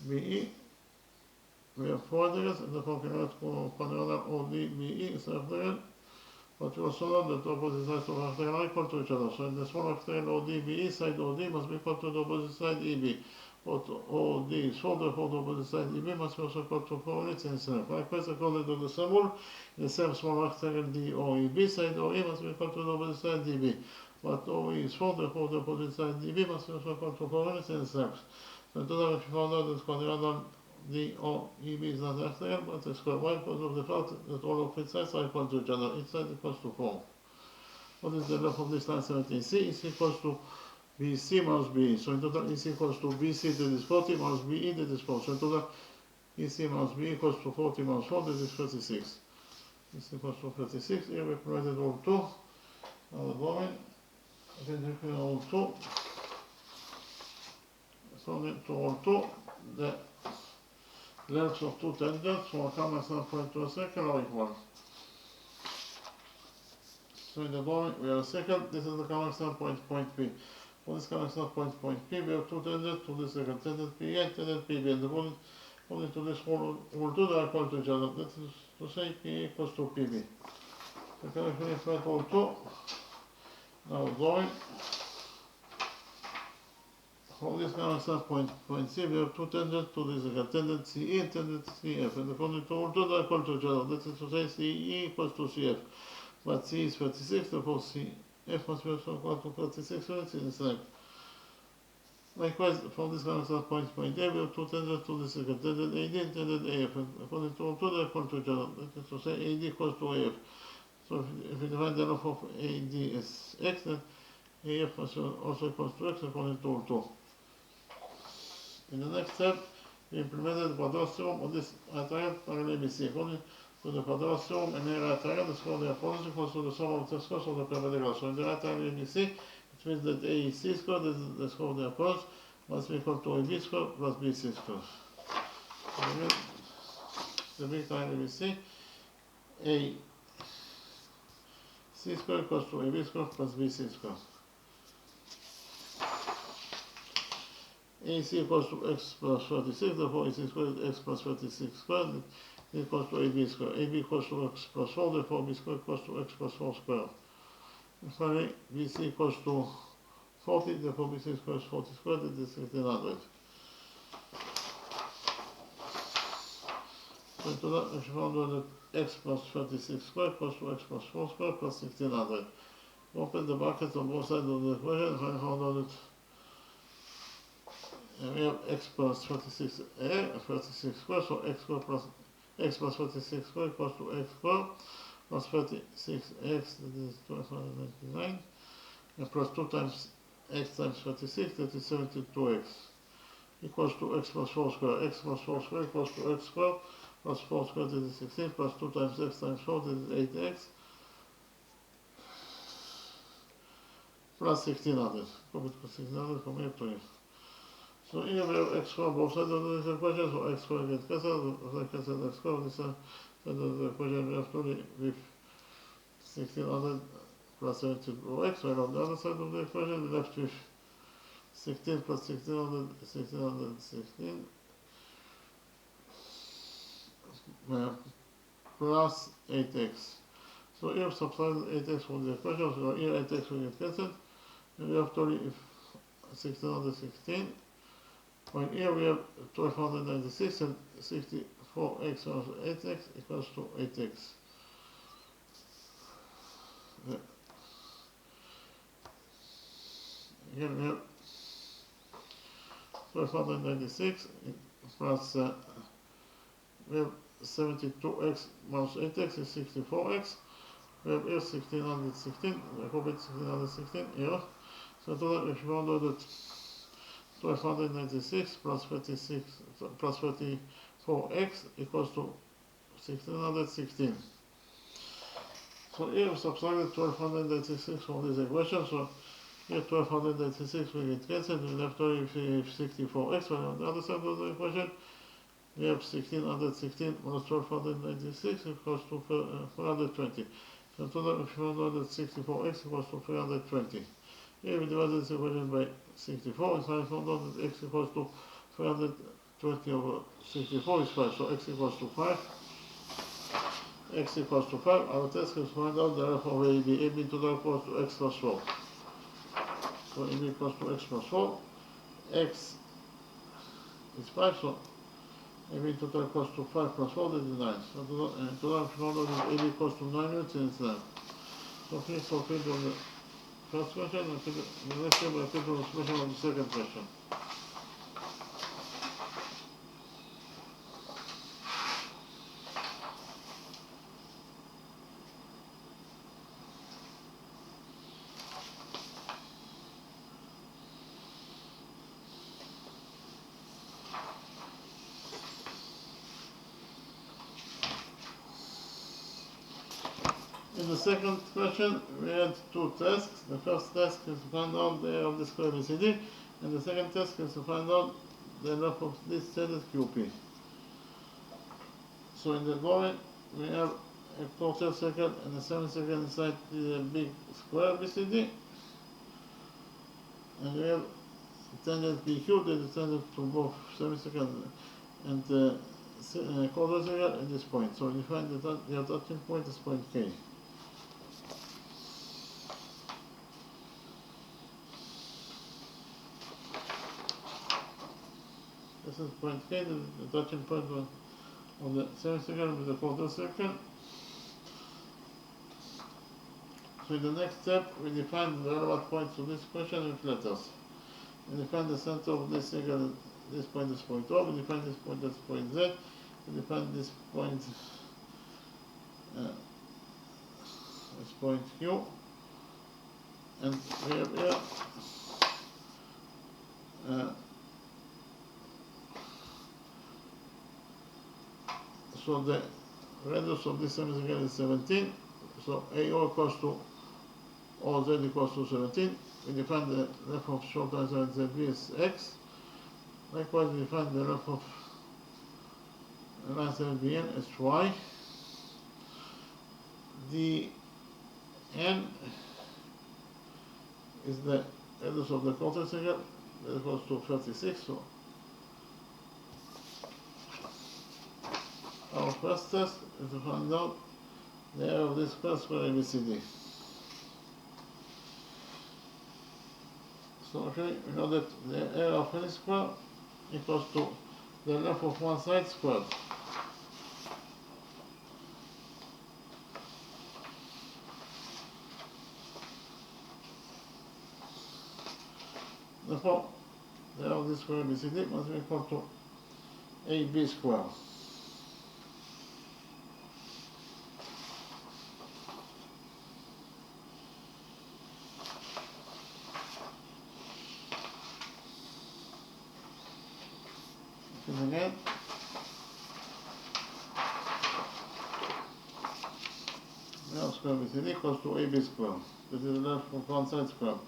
Speaker 1: B, E. We have 4 integrals, and therefore we can write panorama O, D, B, E is a rectangle. But we also know that the opposite sides of the rectangle are equal to each other. So in the small rectangle ODBE, side OD must be equal to the opposite side EB. But OD is 4, therefore the opposite side EB must be also equal to 4 units in itself. Likewise, according to the same rule, in the same small rectangle DOEB, side OE must be equal to the opposite side DB. But OE is 4, therefore the opposite side DB must be also equal to 4 units in itself. So in total, if you found out that quadrilateral DOEB is not a rectangle, but a square. Why? Because of the fact that all of its sides are equal to each other. Each side equals to 4. What is the length of this line 17C? Is equals to BC minus BE. So in total, EC equals to BC, that is 40, minus BE, that is 4. So in total, EC minus BE equals to 40 minus 4, that is 36. This equals to 36. Here we provided all 2. Now the drawing. Between all two, to all two, the lengths of two tangents from a common standpoint to a circle are equal. So in the drawing we have a circle, this is the common standpoint point P. For this common standpoint point P, we have two tangents to this circle, tangent PA and tangent PB, and according to this rule 2, they are equal to each other. That is to say PA equals to PB. So can we finish that rule 2? Now drawing. For this common standpoint point C, we have two tangents to this circle, tangent CE and tangent CF, and according to rule 2, they are equal to each other. That is to say CE equals to CF. But C is 36, therefore CF must be also equal to 36 units in its length. Likewise, from this common standpoint point A, we have two tangents to this circle, tangent AD and tangent AF, and according to rule 2, they are equal to each other. That is to say AD equals to AF. So if we divide the length of AD as x, then AF also equals to x according to rule 2. In the next step, we implemented the Pythagoras theorem on this right triangle parallel ABC. According to the Pythagoras theorem, any right triangle, the square of the hypotenuse equals to the sum of the squares of the perpendicular. So in the right triangle ABC, it means that A is C squared, this is the square of the hypotenuse, must be equal to AB squared plus BC squared. So again, the big triangle ABC, A C squared equals to AB squared plus BC squared. AC equals to x plus 36, therefore AC squared is x plus 36 squared, equals to AB squared. AB equals to x plus 4, therefore B squared equals to x plus 4 squared. And finally, BC equals to 40, therefore BC squared is 40 squared, that is 1600. So to that, we found that x plus 36 squared equals to x plus 4 squared plus 1600. Open the brackets on both sides of the equation and find out that we have x plus 36 squared, so x plus 36 squared equals to x squared plus 36x, that is 1299, and plus 2 times x times 36, that is 72x, equals to x plus 4 squared. X plus 4 squared equals to x squared plus 4 squared, that is 16, plus 2 times x times 4, that is 8x, plus 1600. Copy to 1600 from here to here. So here we have x squared both sides of this equation, so x squared gets cancelled, so I cancel x squared on this side of the equation. We have to live with 1600 plus 72x, while on the other side of the equation we left with 16 plus 1600, 1616, plus 8x. So here subtract 8x from the equation, so here 8x will get cancelled, and we have to live 1616. While here we have 1296 and 64x minus 8x equals to 8x. Yeah. Again we have 1296 plus we have 72x minus 8x is 64x. We have here 1616, I hope it's 1616 here. So to that we found out that 1296 plus 36 plus 34x equals to 1616. So here we subtracted 1296 from this equation, so here 1296 will get cancelled, we left only with 64x, but on the other side of the equation we have 1616 minus 1296 equals to 420. So total we found out that 64x equals to 320. Here we divided this equation by 64, and so I found out that x equals to 320 over 64 is 5, so x equals to 5. X equals to 5, our task is to find out the alpha of AB. AB to the equals to x plus 4. So AB equals to x plus 4. X is 5, so AB to the equals to 5 plus 4, that is 9. So to that we found out that AB equals to 9 units in its length. So please fulfill the first question, and the next step I put the solution of the second question. In the second question, we had two tasks. The first task is to find out the area of the square BCD, and the second task is to find out the length of this shaded QP. So in the drawing, we have a quarter circle and a semicircle inside the big square BCD, and we have tangent PQ that is tangent to both semicircle and quarter circle at this point. So you find that your touching point is point K. This is point K, the touching point on the semicircle with the quarter circle. So in the next step, we define the relevant points of this question with letters. We define the center of this circle, this point is point O, we define this point as point Z, we define this point as point Q, and we have here so the radius of this semicircle is 17, so AO equals to OZ equals to 17. We define the length of short answer ZB as X. Likewise, we define the length of line ZBN as Y. The N is the radius of the quarter circle, that equals to 36. So our first test is to find out the area of this square ABCD. So okay, we know that the area of any square equals to the length of one side squared. Therefore, the area of this square ABCD must be equal to AB squared. Again, now square BCD equals to AB squared. This is the length of one side squared.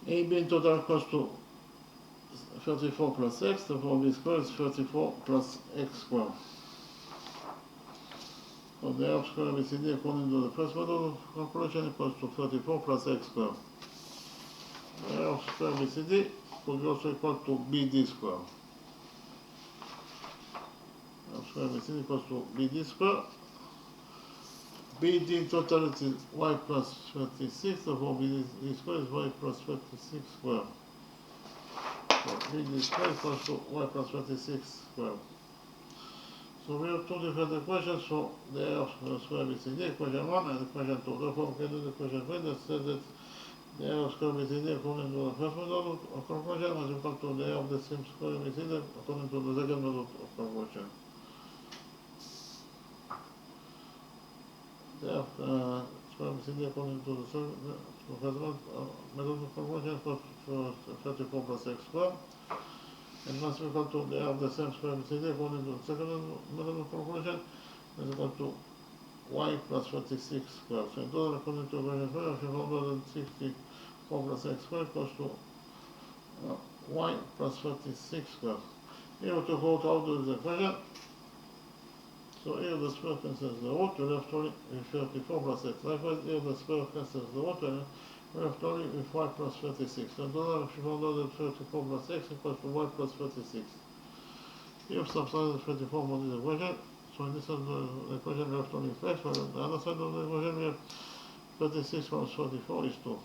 Speaker 1: AB in total equals to 34 plus x, therefore B squared is 34 plus x squared. So the area of square BCD according to the first method of calculation equals to 34 plus x squared. The area of square BCD could be also equal to BD squared. The area of square BCD equals to BD squared. BD in totality is y plus 36, therefore BD squared is y plus 36 squared. So BD squared equals to y plus 36 squared. So we have two different equations for the area of square BCD, equation 1 and equation 2. Therefore we can do the equation 3 that says that the area of square BCD according to the first method of calculation was equal to the area of the same square BCD according to the second method of calculation. The area of square BCD according to the first method of calculation equals to 34 plus x squared, and must be equal to the area of the same square BCD according to the second method of calculation is equal to y plus 36 squared. So in total, according to equation 3, I have 164 plus x squared equals to y plus 36 squared. Here we took out all those equations. So here the square cancels the root, we left only with 34 plus x. Likewise, here the square cancels the root, and we left only with y plus 36. So in total, we found out that 34 plus x equals to y plus 36. Here we substitute 34 for this equation. So in this side of the equation left only x, while on the other side of the equation we have 36 plus 44 is 2.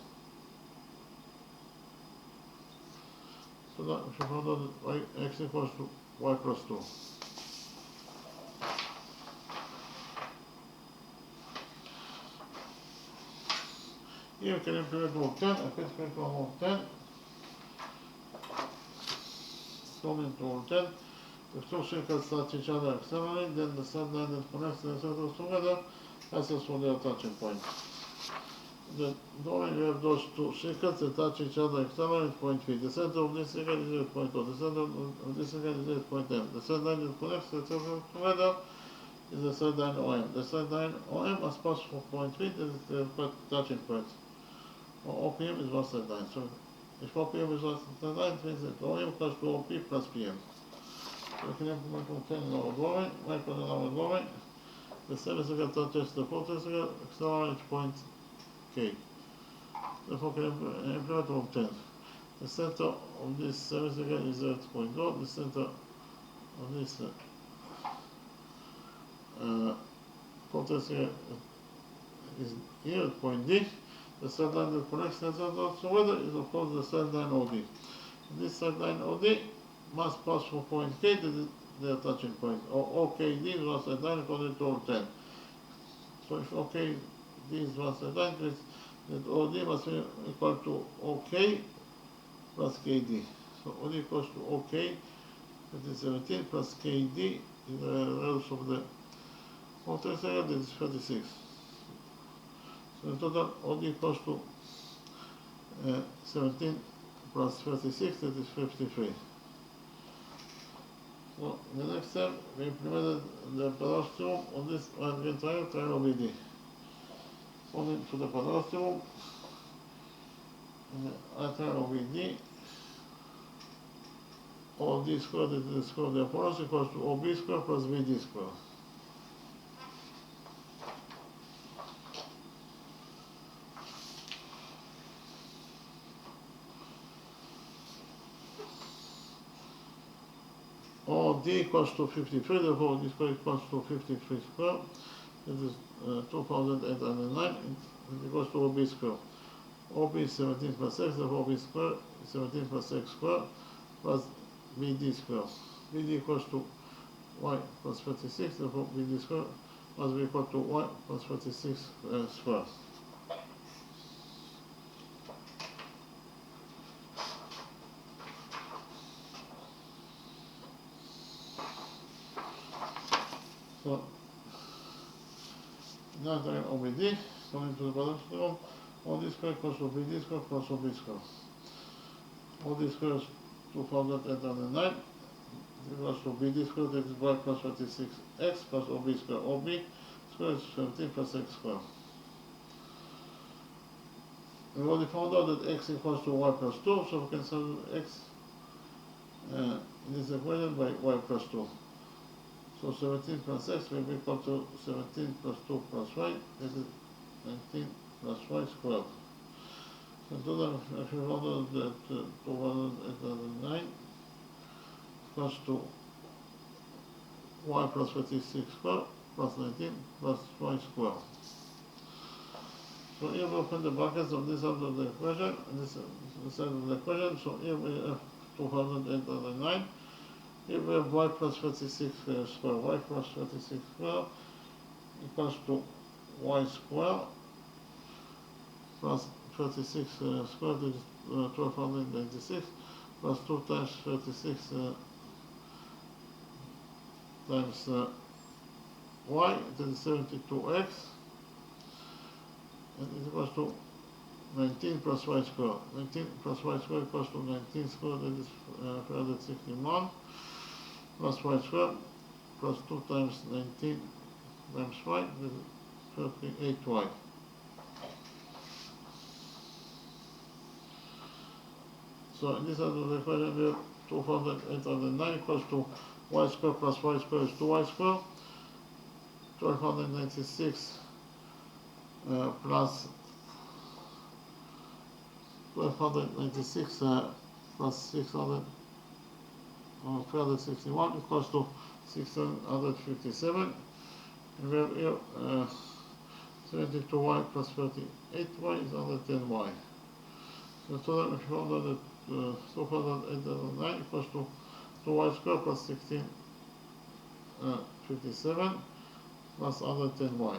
Speaker 1: So that we should find out that x equals to y plus 2. Here we can implement rule 10, I can implement rule 10. According to rule 10, if two circles touch each other externally, then the side line that connects the circles together passes through their touching point. the drawing we have those two circles that touch each other externally at point P. The center of this circle is at point O. The center of this circle is at point M. The third line that connects the circles together is the third line OM. The third line OM must pass from point P, that is the touching point. Or OPM is one third line. So if OPM is one third line, it means that OM equals to OP plus PM. So we can implement from 10 in our drawing, right on our drawing. The semicircle touches the fourth circle externally at point K. Therefore, we can implement from 10. The center of this semicircle is at point O. The center of this fourth circle is here at point D. The third line that connects the circles together is of course the third line OD. This third line OD must pass from point K to the touching point, or OKD is one third line according to Rule 10. So if OKD is one third line, it means that OD must be equal to OK plus KD. So OD equals to OK, that is 17, plus KD is the radius of the fourth circle, that is 36. So in total, OD equals to 17 plus 36, that is 53. So in the next step, we implemented the Pythagoras theorem on this right-hand triangle BD. According to the Pythagoras theorem, right triangle BD, OD squared, that is the square of the opponents, equals to OB squared plus BD squared. OD equals to 53, therefore OD squared equals to 53 squared. That is 2,809, it equals to OB squared. OB is 17 plus x, therefore OB squared is 17 plus x squared plus BD squared. BD equals to y plus 36, therefore BD squared must be equal to y plus 36 squared. So now again OBD, according to the Pythagoras theorem, OD squared equals to BD squared plus OB squared. OD squared is 2,809, equals to BD squared, that is y plus 36x plus OB squared. OB squared is 17 plus x squared. We already found out that x equals to y plus 2, so we can solve x in this equation by y plus 2. So 17 plus x will be equal to 17 plus 2 plus y, that is 19 plus y squared. So in total, if you found that 2,809 equals to y plus 36 squared plus 19 plus y squared. So here we open the brackets of this side of the equation and this side of the equation. So here we have 2,809. Here we have y plus 36 square. Y plus 36 square equals to y square plus 36 squared is 1296 plus 2 times 36 times y, that is 72x, and it equals to 19 plus y squared. 19 plus y squared equals to 19 squared, that is 361, plus y squared, plus 2 times 19 times y, that is 38y. So in this other equation we have 2,809 equals to y squared plus y squared is 2y squared, 1296 plus 1296 plus 361 equals to 657. And we have here 72y plus 38y is 110y. So total, if you found out that 2,809 equals to 2y squared plus 1657 plus 110y.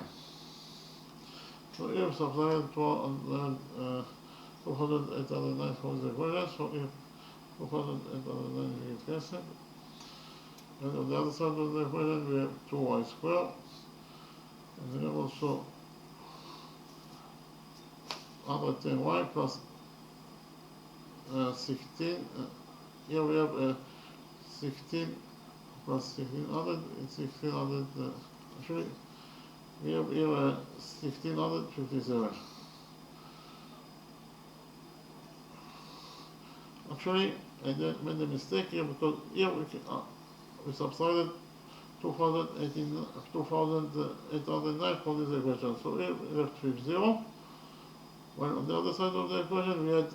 Speaker 1: So here we subtract 2,809 from the equation, so if 2,809 is cancelled, and on the other side of the equation we have 2y squared, and we have also 110y plus 16. Here we have 16 plus 1600, it's 1600, actually, we have here 1657. Actually, I made a mistake here because here we subtracted 2809 from this equation. So here we left with 0. While on the other side of the equation we had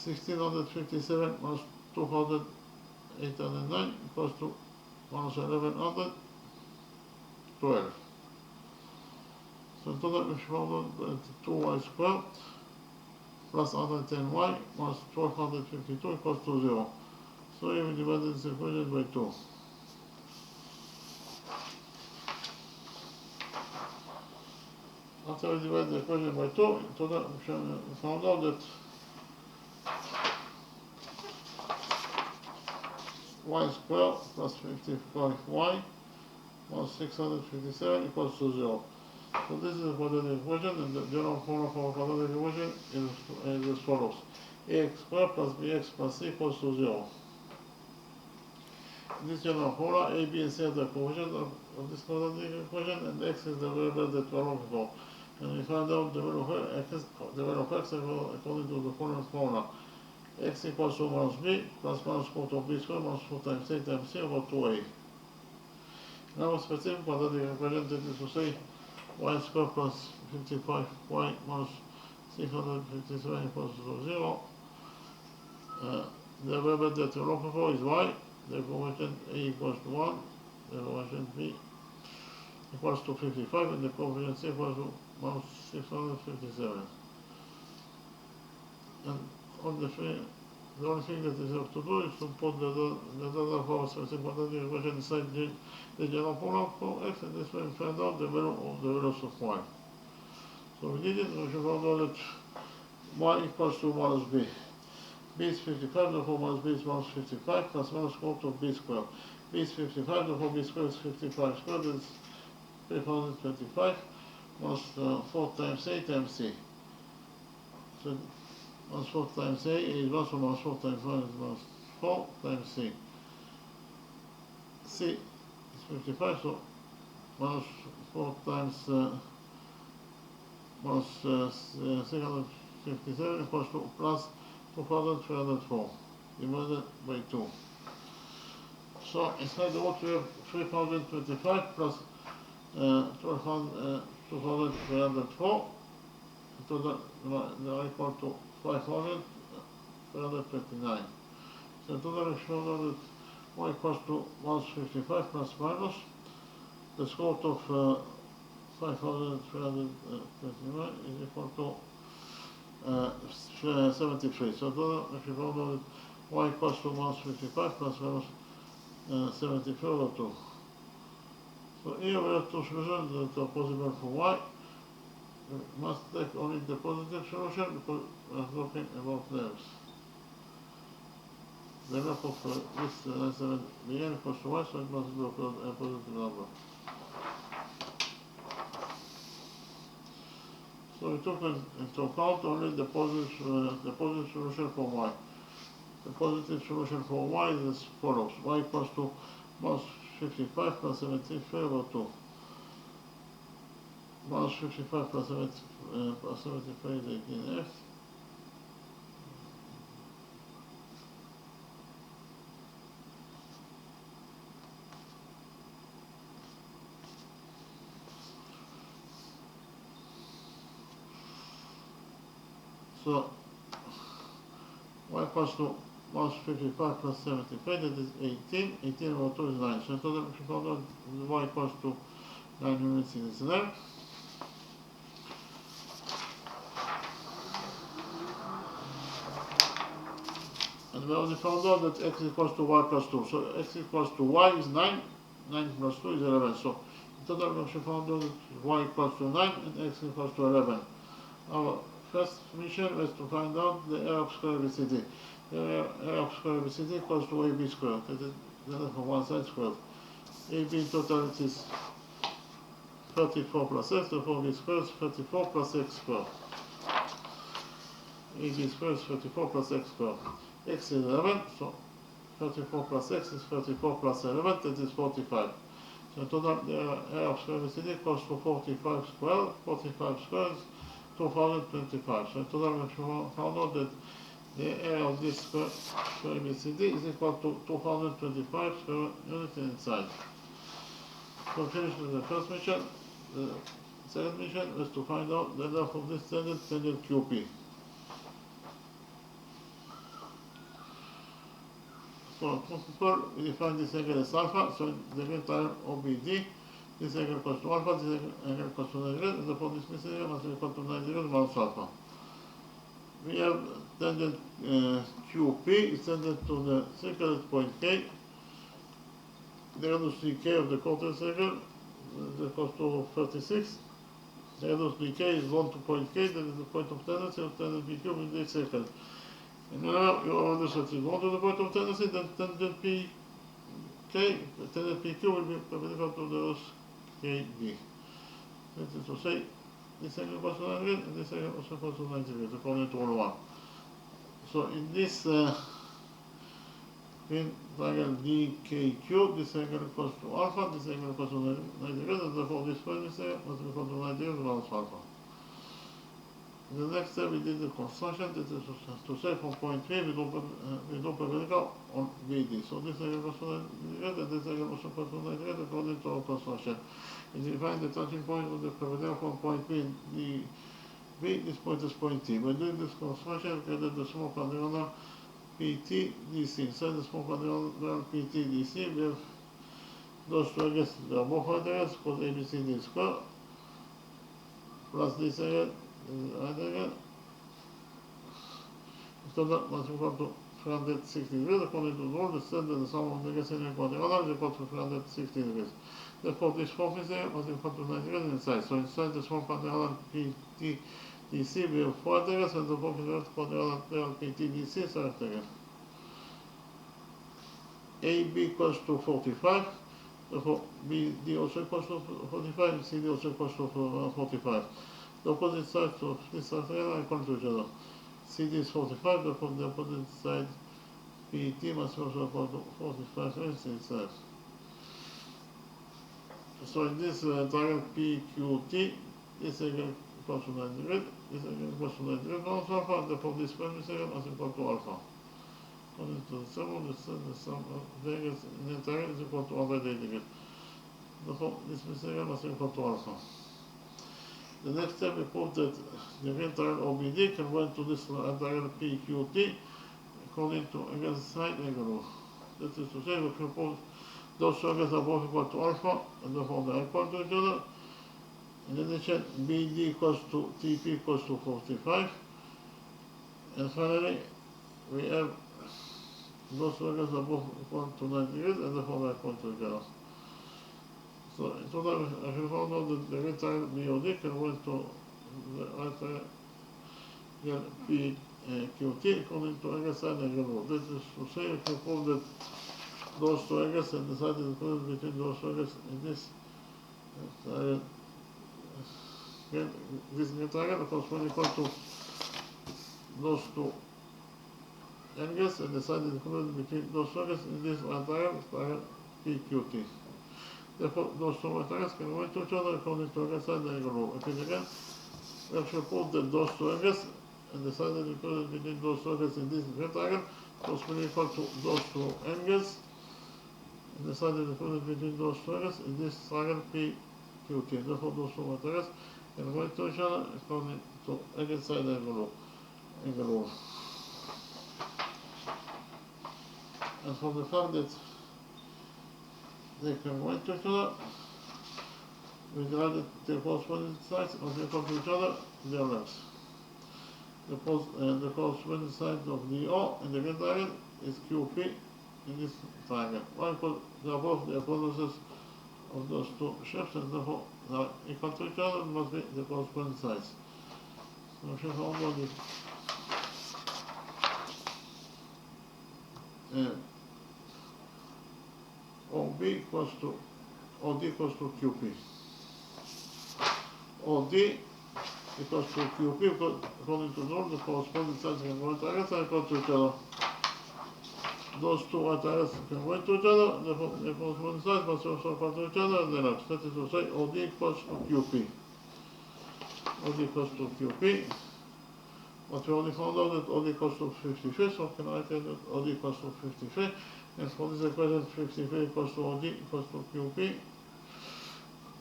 Speaker 1: 1657 minus 2809 equals to minus 1112. So in total we found 2y squared plus 110y minus 1252 equals to 0. So here we divided this equation by 2. After we divide the equation by 2, in total we found out that y squared plus 55y minus 657 equals to 0. So this is the quadratic equation, and the general formula for quadratic equation is as follows: ax squared plus bx plus c equals to 0. In this general formula, a, b, and c are the coefficients of this quadratic equation, and x is the variable that we are looking for. And we find out the value of x according to the following formula: x equals to minus b plus minus square root of b squared minus 4 times a times c over 2a. Now a specific quadratic equation, that is to say y squared plus 55y minus 657 equals to 0. The variable that we're looking for is y. The coefficient a equals to 1. The coefficient b equals to 55, and the coefficient c equals to minus 657. And the only thing that is left to do is to put the other four specific quadratic equation inside the general formula for x, and this way we find out the value of the values of y. So we did it. We should find out that y equals to minus b. B is 55, therefore minus b is minus 55 plus minus square root of b squared. B is 55, therefore b squared is 55 squared, that is 3025 minus 4 times a times c. So minus 4 times a is 1, so minus 4 times 1 is minus 4 times c. C is 55, so minus 4 times minus 657 equals to plus 2304 divided by 2. So inside the what we have 3025 plus 2304, so they are equal to 5329. So in total we show that y equals to minus 55 plus minus the square root of 5329 is equal to 73. So if you found out y equals to minus 55 plus minus 73 over 2. So here we have two solutions that are possible for y. We must take only the positive solution because we are talking about layers. The length of this bn equals to y, so it must be a positive number. So we took into account only the positive solution for y. The positive solution for y is as follows: y equals to minus 55 plus 73 over 2. Minus 55 plus 73 is 18f. So y equals to minus 55 plus 75, that is 18. 18 over 2 is 9. So in total, if you found out y equals to 9 units in its length. And we already found out that x equals to y plus 2. So x equals to y is 9. 9 plus 2 is 11. So in total, we found out that y equals to 9 and x equals to 11. Our first mission was to find out the area of square ABCD. The area of square ABCD equals to AB squared. That is the length of one side squared. AB in total it is 34 plus x, therefore B squared is 34 plus x squared. AB squared is 34 plus x squared. X is 11, so 34 plus x is 34 plus 11, that is 45. So total the area of square BCD equals to 45 squared. 45 squared is 2025. So total we found out that the area of this square BCD is equal to 2025 square units inside. So finish with the first mission. The second mission is to find out the length of this tangent QP. So first of all, we define this angle as alpha, so the entire OBD, this angle equals to alpha, this angle equals to 90 degrees, and therefore this angle must be equal to 90 degrees minus alpha. We have tangent QP is tangent to the circle at point K. The radius dk of the quarter circle is equal to 36. The radius dk is 1 to point K, that is the point of tendency of tangent PQ in this circle. And now you already set it 1 to the point of tendency, then tangent PQ will be perpendicular to the radius KB. That is to say, this angle equals to 90 degrees, and this angle also equals to 90 degrees, according to all one. So in this triangle DKQ, this angle equals to alpha, this angle equals to 90 degrees, and therefore this point is must be equal to 90 degrees minus alpha. In the next step, we did the construction. This is to say from point 3, we do perpendicular on BD. So this angle equals to 90 degrees, and this angle also equals to 90 degrees according to our construction. And we find the touching point of the perpendicular from point P, B, this point is point T. By doing this construction, we created the small quadrilateral PT DC. Inside the small quadrilateral PT DC, we have those two angles, they are both right angles, called ABCD square, plus this angle, right angle. So that must be equal to 360 degrees, according to the rule, the set that the sum of the angles in a quadrilateral is equal to 360 degrees. Therefore, this fourth angle must be equal to 90 degrees inside. So inside the small quadrilateral PT DC, we have 4 angles, and the fourth quadrilateral PT DC is right angle. AB equals to 45, therefore BD also equals to 45, and CD also equals to 45. The opposite sides of this triangle are equal to each other. CD is 45, therefore the opposite side PT must also equal to 45 inside. So in this triangle PQT, this angle equals to 90 degrees, this angle equals to 90 degrees minus alpha, and therefore this angle must equal to alpha. According to the sum of the angles in the triangle is equal to 180 degrees. Therefore this angle must equal to alpha. The next step we prove that the real triangle OBD can go into this triangle PQT according to angle side angle rule. That is to say, we can prove those two angles are both equal to alpha, and therefore they are equal to each other. In addition, BD equals to TP equals to 45. And finally, we have those two angles are both equal to 90 degrees, and therefore they are equal to each other. So in total, I have found out that the right triangle BOD can go into the right triangle PQT according to angle side angle rule. This is to say, we can prove that those two angles and the side is equivalent between those two angles in this triangle. This triangle corresponds equal to those two angles, and the side is equivalent between those two angles in this right triangle PQT. Therefore, those two right angles can go into each other according to angle side angle rule. Repeat again. We have to prove that those two angles and the side is equivalent between those two angles in this right triangle correspond equal to those two angles, and the side is equivalent between those two angles in this triangle PQT. Therefore, those two right angles can go into each other according to angle side angle rule. And from the fact that they can go into each other, we derive that the corresponding sides must be equal to each other in their lengths. The corresponding side of DO in the red triangle is QP in this triangle. Why? Because they are both the hypotheses of those two shapes, and therefore they are equal to each other and must be the corresponding sides. So if you found out that OD equals to QP. OD equals to QP, according to the rule, the corresponding sides can go into arrows and equal to each other. Those two arrows can go into each other, the corresponding sides must also equal to each other, and then that is to say, OD equals to QP. OD equals to QP. But we only found out that OD equals to 53, so we can write here that OD equals to 53. And for this equation, 53 equals to OD equals to QP.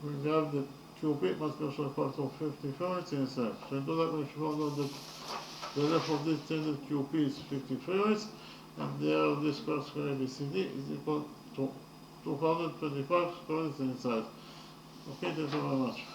Speaker 1: We have the QP must be also equal to 53 units in itself. So in that, we found out that the length of this standard QP is 53 units, and the area of this curve square ABCD is equal to 225 square units in its size. Okay, thank you very much.